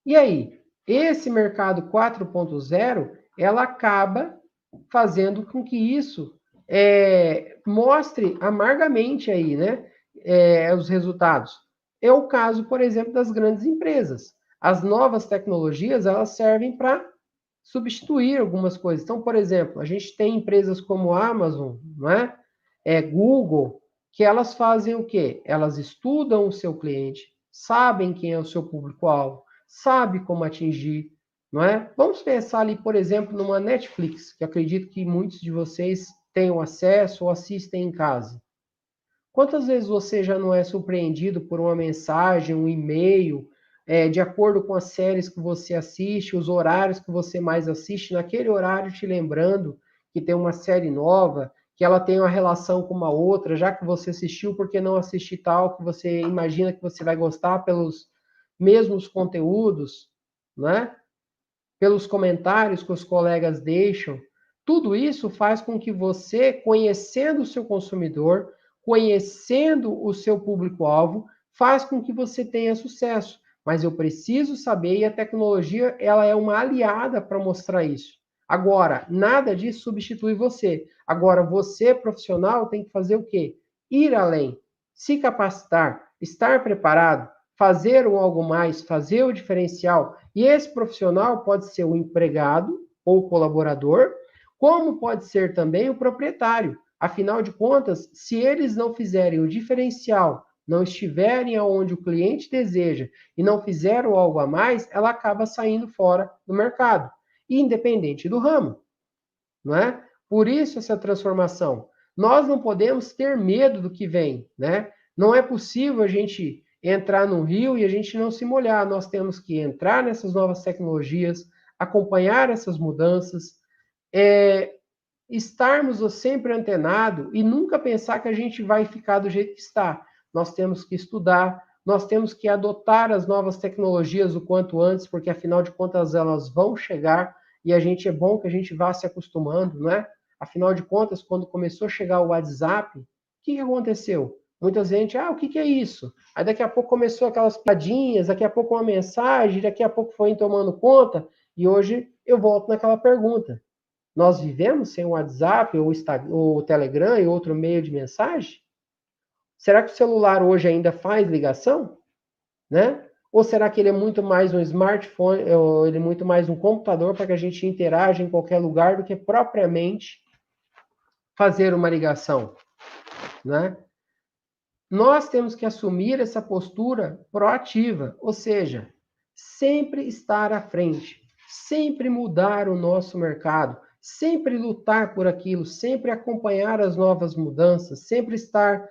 E aí, esse mercado 4.0, ela acaba fazendo com que isso mostre amargamente aí, né, os resultados. É o caso, por exemplo, das grandes empresas. As novas tecnologias, elas servem para substituir algumas coisas. Então, por exemplo, a gente tem empresas como a Amazon, não é? Google, que elas fazem o quê? Elas estudam o seu cliente, sabem quem é o seu público-alvo, sabe como atingir, não é? Vamos pensar ali, por exemplo, numa Netflix, que acredito que muitos de vocês tenham acesso ou assistem em casa. Quantas vezes você já não é surpreendido por uma mensagem, um e-mail, de acordo com as séries que você assiste, os horários que você mais assiste, naquele horário te lembrando que tem uma série nova, que ela tem uma relação com uma outra, já que você assistiu, por que não assistir tal, que você imagina que você vai gostar pelos mesmos conteúdos, né? Pelos comentários que os colegas deixam. Tudo isso faz com que você, conhecendo o seu consumidor, conhecendo o seu público-alvo, faz com que você tenha sucesso. Mas eu preciso saber, e a tecnologia ela é uma aliada para mostrar isso. Agora, nada disso substitui você. Agora, você, profissional, tem que fazer o quê? Ir além, se capacitar, estar preparado, fazer um algo mais, fazer o diferencial. E esse profissional pode ser o empregado ou o colaborador, como pode ser também o proprietário. Afinal de contas, se eles não fizerem o diferencial, não estiverem aonde o cliente deseja e não fizeram algo a mais, ela acaba saindo fora do mercado, independente do ramo, não é? Por isso essa transformação. Nós não podemos ter medo do que vem, né? Não é possível a gente entrar no rio e a gente não se molhar. Nós temos que entrar nessas novas tecnologias, acompanhar essas mudanças, estarmos sempre antenados e nunca pensar que a gente vai ficar do jeito que está. Nós temos que estudar, nós temos que adotar as novas tecnologias o quanto antes, porque afinal de contas elas vão chegar e a gente é bom que a gente vá se acostumando, não é? Afinal de contas, quando começou a chegar o WhatsApp, o que aconteceu? Muita gente, o que é isso? Aí daqui a pouco começou aquelas piadinhas, daqui a pouco uma mensagem, daqui a pouco foi tomando conta, e hoje eu volto naquela pergunta. Nós vivemos sem o WhatsApp, ou o Telegram e outro meio de mensagem? Será que o celular hoje ainda faz ligação? Né? Ou será que ele é muito mais um smartphone, ou ele é muito mais um computador para que a gente interaja em qualquer lugar do que propriamente fazer uma ligação? Né? Nós temos que assumir essa postura proativa, ou seja, sempre estar à frente, sempre mudar o nosso mercado, sempre lutar por aquilo, sempre acompanhar as novas mudanças, sempre estar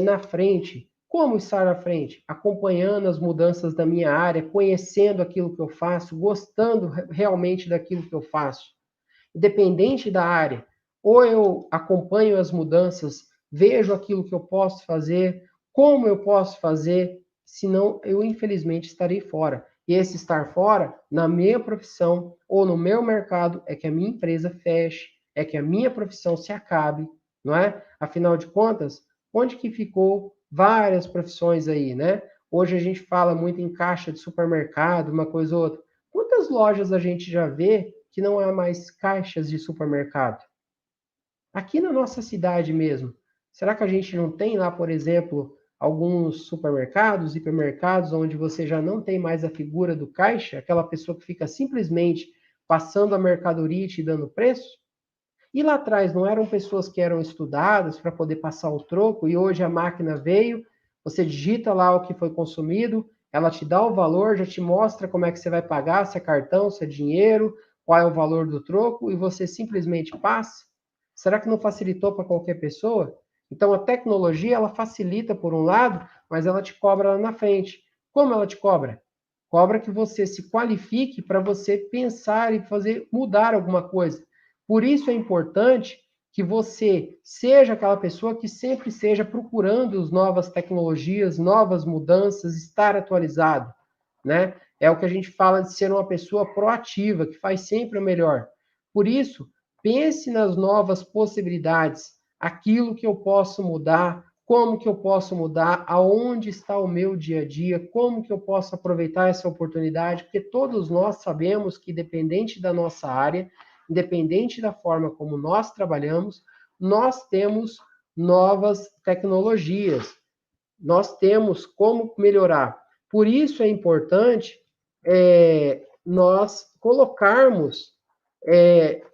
na frente. Como estar à frente? Acompanhando as mudanças da minha área, conhecendo aquilo que eu faço, gostando realmente daquilo que eu faço. Independente da área, ou eu acompanho as mudanças, vejo aquilo que eu posso fazer, como eu posso fazer, senão eu infelizmente estarei fora. E esse estar fora, na minha profissão ou no meu mercado, é que a minha empresa feche, é que a minha profissão se acabe, não é? Afinal de contas, onde que ficou várias profissões aí, né? Hoje a gente fala muito em caixa de supermercado, uma coisa ou outra. Quantas lojas a gente já vê que não há mais caixas de supermercado? Aqui na nossa cidade mesmo, será que a gente não tem lá, por exemplo, alguns supermercados, hipermercados, onde você já não tem mais a figura do caixa, aquela pessoa que fica simplesmente passando a mercadoria e te dando preço? E lá atrás não eram pessoas que eram estudadas para poder passar o troco, e hoje a máquina veio, você digita lá o que foi consumido, ela te dá o valor, já te mostra como é que você vai pagar, se é cartão, se é dinheiro, qual é o valor do troco, e você simplesmente passa? Será que não facilitou para qualquer pessoa? Então a tecnologia, ela facilita por um lado, mas ela te cobra lá na frente. Como ela te cobra? Cobra que você se qualifique para você pensar e fazer mudar alguma coisa. Por isso é importante que você seja aquela pessoa que sempre esteja procurando as novas tecnologias, novas mudanças, estar atualizado, né? É o que a gente fala de ser uma pessoa proativa, que faz sempre o melhor. Por isso, pense nas novas possibilidades, aquilo que eu posso mudar, como que eu posso mudar, aonde está o meu dia a dia, como que eu posso aproveitar essa oportunidade, porque todos nós sabemos que, independente da nossa área, independente da forma como nós trabalhamos, nós temos novas tecnologias, nós temos como melhorar. Por isso é importante nós colocarmos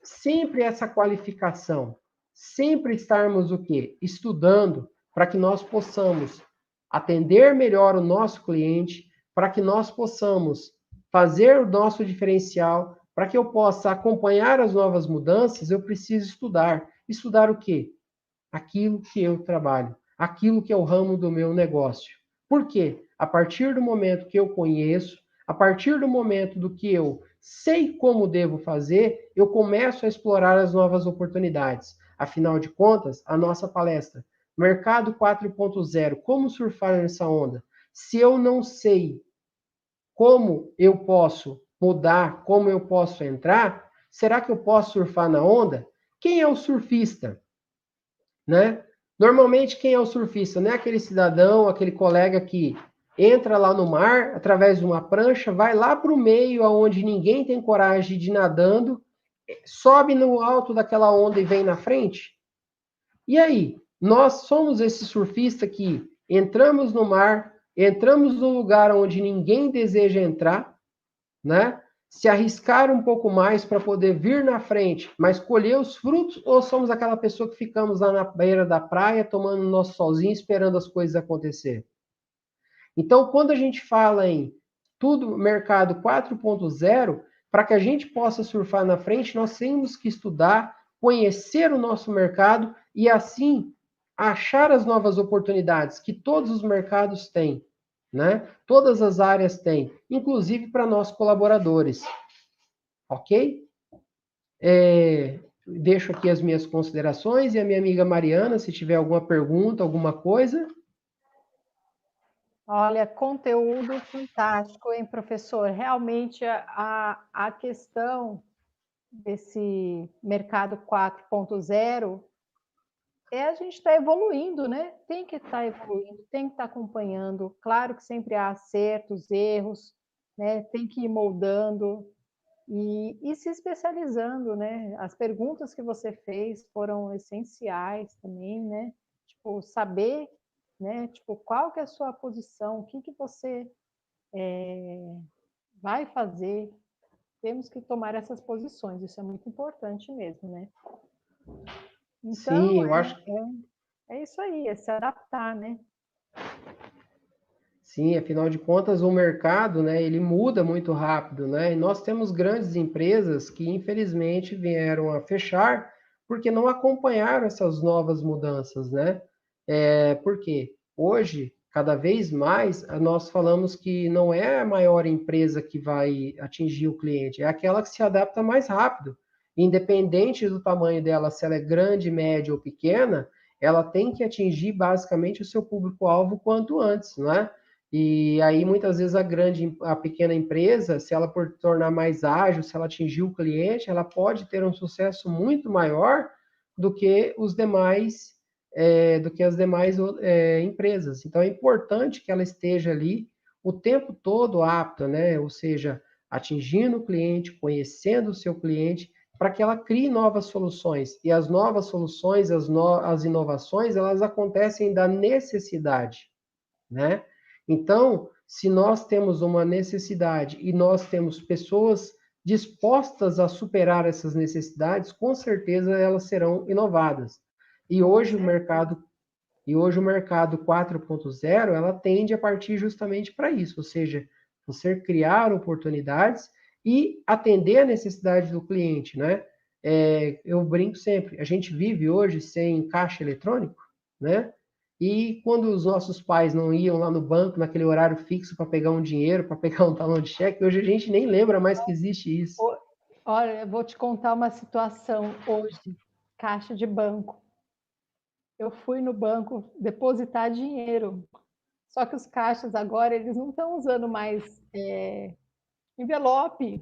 sempre essa qualificação, sempre estarmos o quê? Estudando para que nós possamos atender melhor o nosso cliente, para que nós possamos fazer o nosso diferencial, para que eu possa acompanhar as novas mudanças, eu preciso estudar. Estudar o quê? Aquilo que eu trabalho, aquilo que é o ramo do meu negócio. Por quê? A partir do momento que eu conheço, a partir do momento do que eu sei como devo fazer, eu começo a explorar as novas oportunidades. Afinal de contas, a nossa palestra, Mercado 4.0, como surfar nessa onda? Se eu não sei como eu posso mudar, como eu posso entrar, será que eu posso surfar na onda? Quem é o surfista? Né? Normalmente, quem é o surfista? Não é aquele cidadão, aquele colega que entra lá no mar, através de uma prancha, vai lá para o meio, onde ninguém tem coragem de ir nadando, sobe no alto daquela onda e vem na frente? E aí? Nós somos esse surfista que entramos no mar, entramos no lugar onde ninguém deseja entrar, né? Se arriscar um pouco mais para poder vir na frente, mas colher os frutos, ou somos aquela pessoa que ficamos lá na beira da praia, tomando nosso solzinho, esperando as coisas acontecer? Então, quando a gente fala em tudo mercado 4.0, para que a gente possa surfar na frente, nós temos que estudar, conhecer o nosso mercado e assim achar as novas oportunidades que todos os mercados têm, né? Todas as áreas têm, inclusive para nós colaboradores, ok? deixo aqui as minhas considerações e a minha amiga Mariana, se tiver alguma pergunta, alguma coisa. Olha, conteúdo fantástico, hein, professor? Realmente a questão desse mercado 4.0 é a gente está evoluindo, né? Tem que estar evoluindo, tem que estar acompanhando. Claro que sempre há acertos, erros, né? Tem que ir moldando e se especializando, né? As perguntas que você fez foram essenciais também, né? Tipo, saber, né? Tipo, qual que é a sua posição, o que que você vai fazer. Temos que tomar essas posições, isso é muito importante mesmo, né? Sim, Então, eu acho. é isso aí, é se adaptar, né? Sim, afinal de contas, o mercado, né, ele muda muito rápido, né? E nós temos grandes empresas que, infelizmente, vieram a fechar porque não acompanharam essas novas mudanças, né? Por quê? Hoje, cada vez mais, nós falamos que não é a maior empresa que vai atingir o cliente, é aquela que se adapta mais rápido. Independente do tamanho dela, se ela é grande, média ou pequena, ela tem que atingir basicamente o seu público-alvo quanto antes, não é? E aí, muitas vezes, a pequena empresa, se ela por tornar mais ágil, se ela atingir o cliente, ela pode ter um sucesso muito maior do que os demais, do que as demais empresas. Então, é importante que ela esteja ali o tempo todo apta, né? Ou seja, atingindo o cliente, conhecendo o seu cliente, para que ela crie novas soluções. E as novas soluções, as inovações, elas acontecem da necessidade, né? Então, se nós temos uma necessidade e nós temos pessoas dispostas a superar essas necessidades, com certeza elas serão inovadas. E hoje o mercado e hoje o mercado 4.0, ela tende a partir justamente para isso, ou seja, você criar oportunidades e atender a necessidade do cliente, né? Eu brinco sempre, a gente vive hoje sem caixa eletrônico, né? E quando os nossos pais não iam lá no banco naquele horário fixo para pegar um dinheiro, para pegar um talão de cheque, hoje a gente nem lembra mais que existe isso. Olha, eu vou te contar uma situação hoje, caixa de banco. Eu fui no banco depositar dinheiro, só que os caixas agora, eles não estão usando mais envelope.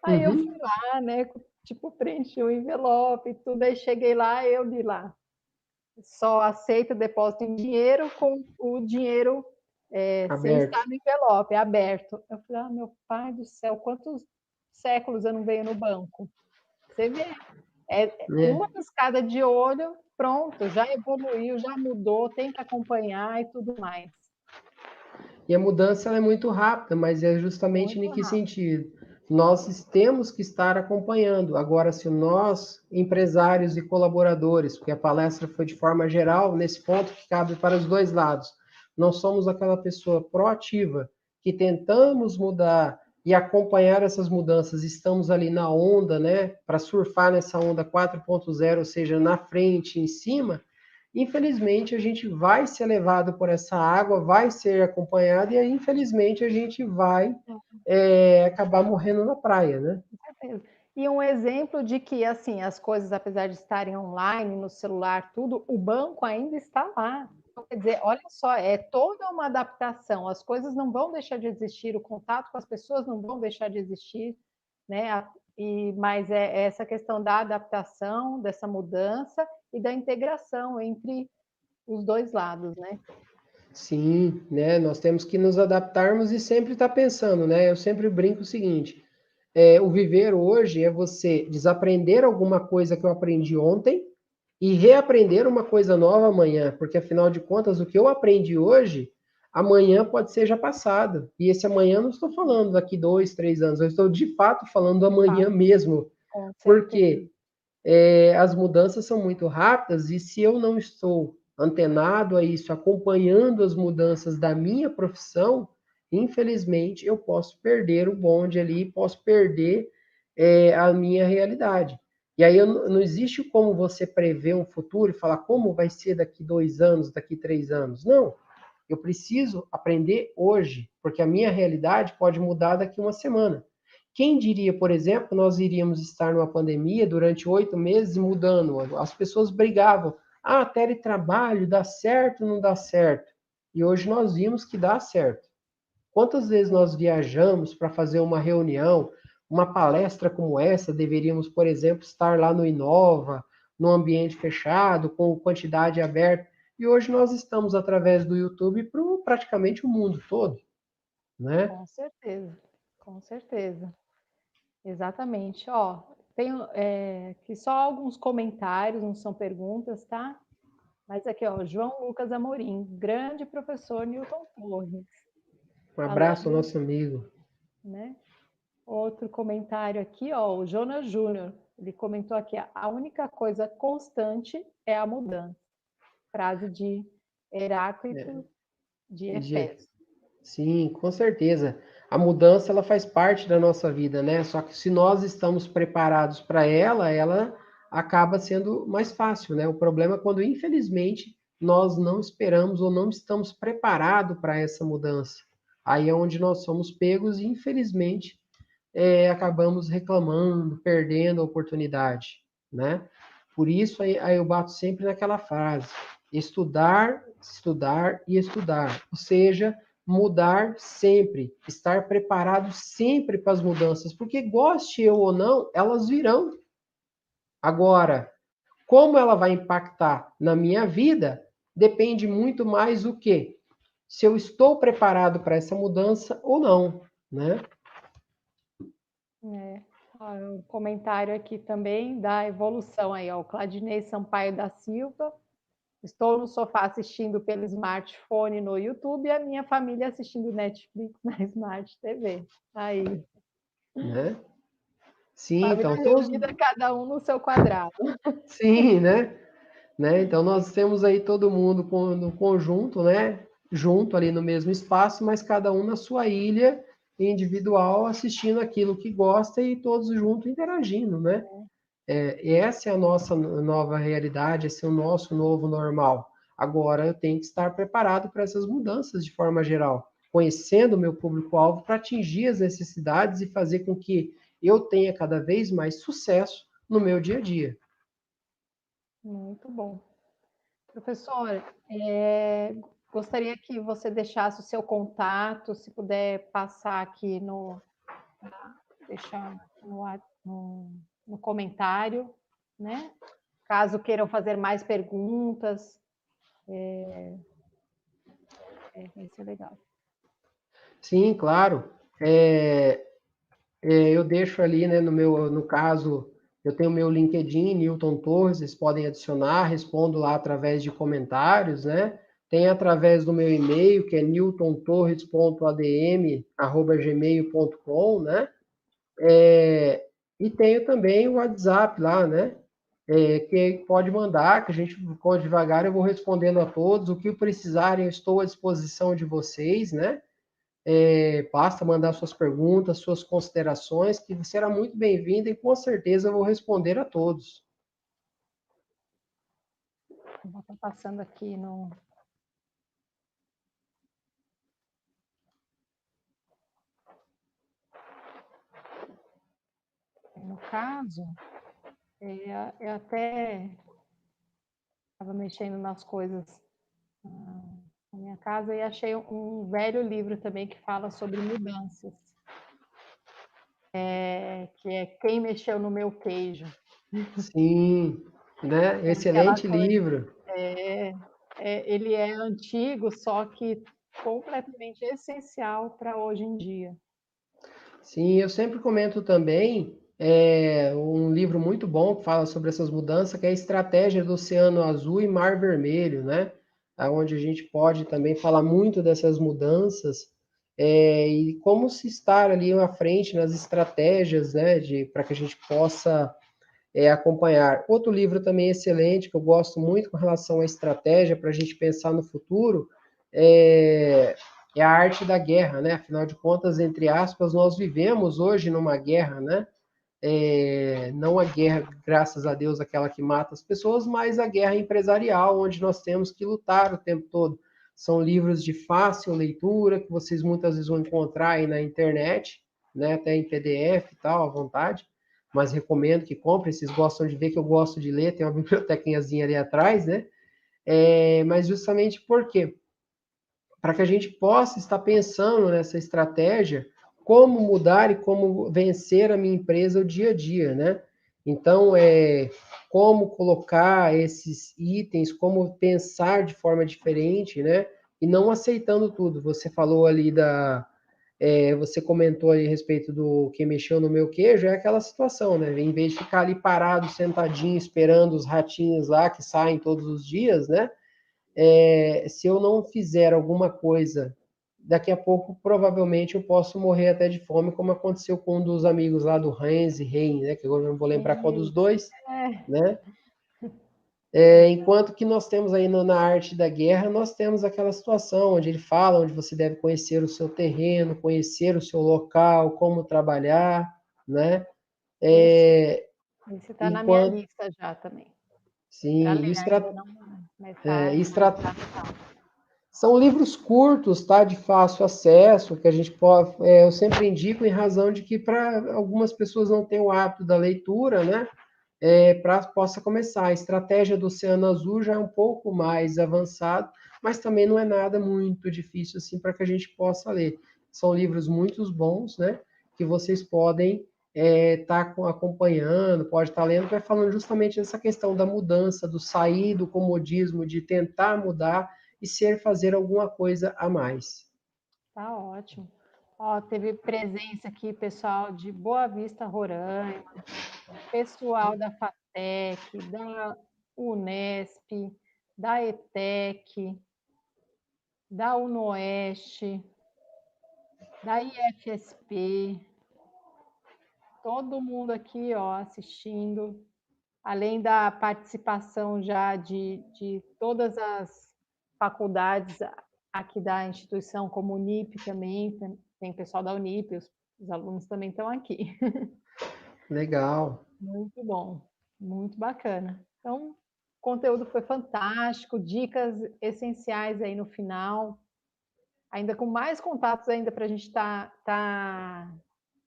Aí eu fui Uhum. lá, né, tipo, preenchi o envelope e tudo, aí cheguei lá, eu li lá, só aceita depósito em dinheiro com o dinheiro sem Aberto. estar no envelope, aberto. Eu falei, meu pai do céu, quantos séculos eu não venho no banco? Você vê, Né? uma piscada de olho, pronto, já evoluiu, já mudou, tem que acompanhar e tudo mais. E a mudança ela é muito rápida, mas é justamente Muito em que rápido. sentido? Nós temos que estar acompanhando. Agora, se nós, empresários e colaboradores, porque a palestra foi de forma geral, nesse ponto que cabe para os dois lados, nós somos aquela pessoa proativa, que tentamos mudar e acompanhar essas mudanças, estamos ali na onda, né, para surfar nessa onda 4.0, ou seja, na frente, em cima, infelizmente a gente vai ser levado por essa água, vai ser acompanhado e aí, infelizmente a gente vai acabar morrendo na praia, né? Com certeza. E um exemplo de que, assim, as coisas, apesar de estarem online, no celular, tudo, o banco ainda está lá. Então, quer dizer, olha só, é toda uma adaptação. As coisas não vão deixar de existir, o contato com as pessoas não vão deixar de existir, né? Mas é essa questão da adaptação, dessa mudança e da integração entre os dois lados, né? Sim, né? Nós temos que nos adaptarmos e sempre estar pensando, né? Eu sempre brinco o seguinte: o viver hoje é você desaprender alguma coisa que eu aprendi ontem e reaprender uma coisa nova amanhã, porque afinal de contas, o que eu aprendi hoje, amanhã pode ser já passado. E esse amanhã não estou falando daqui 2, 3 anos, eu estou de fato falando amanhã mesmo, Com certeza. porque as mudanças são muito rápidas e se eu não estou antenado a isso, acompanhando as mudanças da minha profissão, infelizmente eu posso perder o bonde ali, posso perder a minha realidade. E aí não existe como você prever um futuro e falar como vai ser daqui 2 anos, daqui 3 anos. Não. Eu preciso aprender hoje, porque a minha realidade pode mudar daqui uma semana. Quem diria, por exemplo, nós iríamos estar numa pandemia durante 8 meses mudando? As pessoas brigavam. Ah, teletrabalho, dá certo, não dá certo? E hoje nós vimos que dá certo. Quantas vezes nós viajamos para fazer uma reunião, uma palestra como essa, deveríamos, por exemplo, estar lá no Inova, num ambiente fechado, com quantidade aberta, e hoje nós estamos através do YouTube para praticamente o mundo todo, né? Com certeza, com certeza. Exatamente. Ó, tenho aqui só alguns comentários, não são perguntas, tá? Mas aqui, ó, João Lucas Amorim, grande professor Newton Torres, Um abraço ao falando, nosso amigo. né? Outro comentário aqui, ó, o Jonas Júnior, ele comentou aqui, a única coisa constante é a mudança. Frase de Heráclito de Efésio. Sim, com certeza. A mudança ela faz parte da nossa vida, né? Só que se nós estamos preparados para ela, ela acaba sendo mais fácil, né? O problema é quando, infelizmente, nós não esperamos ou não estamos preparados para essa mudança. Aí é onde nós somos pegos e, infelizmente, acabamos reclamando, perdendo a oportunidade, né? Por isso, aí eu bato sempre naquela frase: estudar, estudar e estudar. Ou seja, mudar sempre, estar preparado sempre para as mudanças, porque goste eu ou não, elas virão. Agora, como ela vai impactar na minha vida, depende muito mais do que se eu estou preparado para essa mudança ou não, né? Um comentário aqui também da evolução aí, ó, o Cladinei Sampaio da Silva. Estou no sofá assistindo pelo smartphone no YouTube e a minha família assistindo Netflix na Smart TV. Aí. Né? Sim, Família então todos, reunida, cada um no seu quadrado. sim, né? Então nós temos aí todo mundo no conjunto, né? Junto ali no mesmo espaço, mas cada um na sua ilha individual, assistindo aquilo que gosta e todos juntos interagindo, né? Essa é a nossa nova realidade, esse é o nosso novo normal. Agora eu tenho que estar preparado para essas mudanças de forma geral, conhecendo o meu público-alvo para atingir as necessidades e fazer com que eu tenha cada vez mais sucesso no meu dia a dia. Muito bom. Professor, gostaria que você deixasse o seu contato, se puder passar aqui deixar no comentário, né? Caso queiram fazer mais perguntas, vai ser legal. Sim, claro. Eu deixo ali, né, no caso, eu tenho o meu LinkedIn, Newton Torres, vocês podem adicionar, respondo lá através de comentários, né? Tem através do meu e-mail, que é newtontorres.adm@gmail.com, né? E tenho também o WhatsApp lá, né? Que pode mandar, que a gente pode devagar, eu vou respondendo a todos. O que precisarem, eu estou à disposição de vocês, né? Basta mandar suas perguntas, suas considerações, que será muito bem-vinda e com certeza eu vou responder a todos. Vou estar passando aqui no caso, eu até estava mexendo nas coisas na minha casa e achei um velho livro também que fala sobre mudanças, que é Quem Mexeu no Meu Queijo. Sim, né? É aquela Excelente coisa, livro. ele é antigo, só que completamente essencial para hoje em dia. Sim, eu sempre comento também um livro muito bom que fala sobre essas mudanças, que é a Estratégia do Oceano Azul e Mar Vermelho, né? Onde a gente pode também falar muito dessas mudanças e como se estar ali à frente nas estratégias, né, para que a gente possa acompanhar. Outro livro também excelente, que eu gosto muito com relação à estratégia para a gente pensar no futuro, é a arte da guerra, né? Afinal de contas, entre aspas, nós vivemos hoje numa guerra, né? Não a guerra, graças a Deus, aquela que mata as pessoas, mas a guerra empresarial, onde nós temos que lutar o tempo todo. São livros de fácil leitura, que vocês muitas vezes vão encontrar aí na internet, né? Até em PDF e tal, à vontade, mas recomendo que comprem. Vocês gostam de ver que eu gosto de ler, tem uma bibliotequinhazinha ali atrás, né? Mas justamente por quê? Para que a gente possa estar pensando nessa estratégia, como mudar e como vencer a minha empresa o dia a dia, né? Então, como colocar esses itens, como pensar de forma diferente, né? E não aceitando tudo. Você falou ali você comentou ali a respeito do que mexeu no meu queijo, é aquela situação, né? Em vez de ficar ali parado, sentadinho, esperando os ratinhos lá que saem todos os dias, né? Se eu não fizer alguma coisa, daqui a pouco provavelmente eu posso morrer até de fome, como aconteceu com um dos amigos lá do Heinz e Hein, né? Que agora eu não vou lembrar qual dos Isso. dois, É, né? verdade. Enquanto que nós temos aí na arte da guerra, nós temos aquela situação onde ele fala, onde você deve conhecer o seu terreno, conhecer o seu local, como trabalhar, né? Esse É, esse está na minha enquanto, lista já também. Para sim, ler ainda não, mas tá legal. são livros curtos, tá? De fácil acesso, que a gente pode. Eu sempre indico em razão de que para algumas pessoas não têm o hábito da leitura, né? Para possa começar. A estratégia do Oceano Azul já é um pouco mais avançado, mas também não é nada muito difícil assim para que a gente possa ler. São livros muito bons, né? Que vocês podem estar acompanhando, pode estar lendo, vai falando justamente dessa questão da mudança, do sair do comodismo, de tentar mudar e ser fazer alguma coisa a mais. Tá ótimo. Ó, teve presença aqui, pessoal de Boa Vista, Roraima, pessoal da FATEC, da Unesp, da ETEC, da UNOeste, da IFSP, todo mundo aqui, ó, assistindo, além da participação já de todas as faculdades aqui da instituição, como Unip também, tem pessoal da Unip, os alunos também estão aqui. Legal. Muito bom, muito bacana. Então, o conteúdo foi fantástico, dicas essenciais aí no final, ainda com mais contatos ainda para a gente tá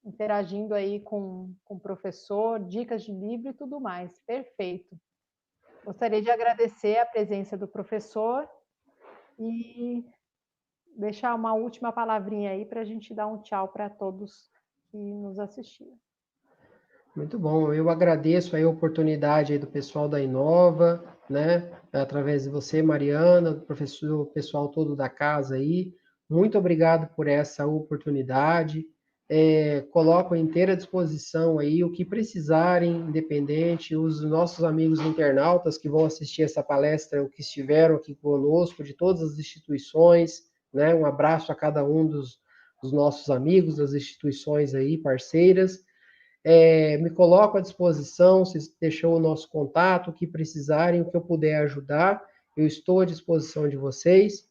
interagindo aí com o professor, dicas de livro e tudo mais. Perfeito. Gostaria de agradecer a presença do professor e deixar uma última palavrinha aí para a gente dar um tchau para todos que nos assistiram. Muito bom, eu agradeço aí a oportunidade aí do pessoal da Inova, né? Através de você, Mariana, do professor, o pessoal todo da casa aí. Muito obrigado por essa oportunidade. Coloco à inteira disposição aí o que precisarem, independente, os nossos amigos internautas que vão assistir essa palestra, o que estiveram aqui conosco, de todas as instituições, né? Um abraço a cada um dos nossos amigos, das instituições aí, parceiras. Me coloco à disposição, se deixou o nosso contato, o que precisarem, o que eu puder ajudar, eu estou à disposição de vocês.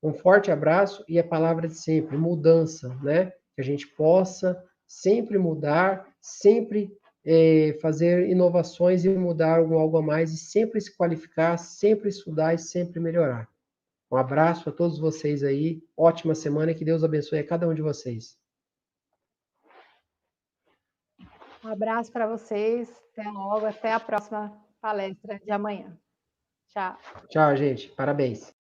Um forte abraço e a palavra de sempre, mudança, né? Que a gente possa sempre mudar, sempre fazer inovações e mudar algo a mais e sempre se qualificar, sempre estudar e sempre melhorar. Um abraço a todos vocês aí, ótima semana e que Deus abençoe a cada um de vocês. Um abraço para vocês, até logo, até a próxima palestra de amanhã. Tchau. Tchau, gente, parabéns.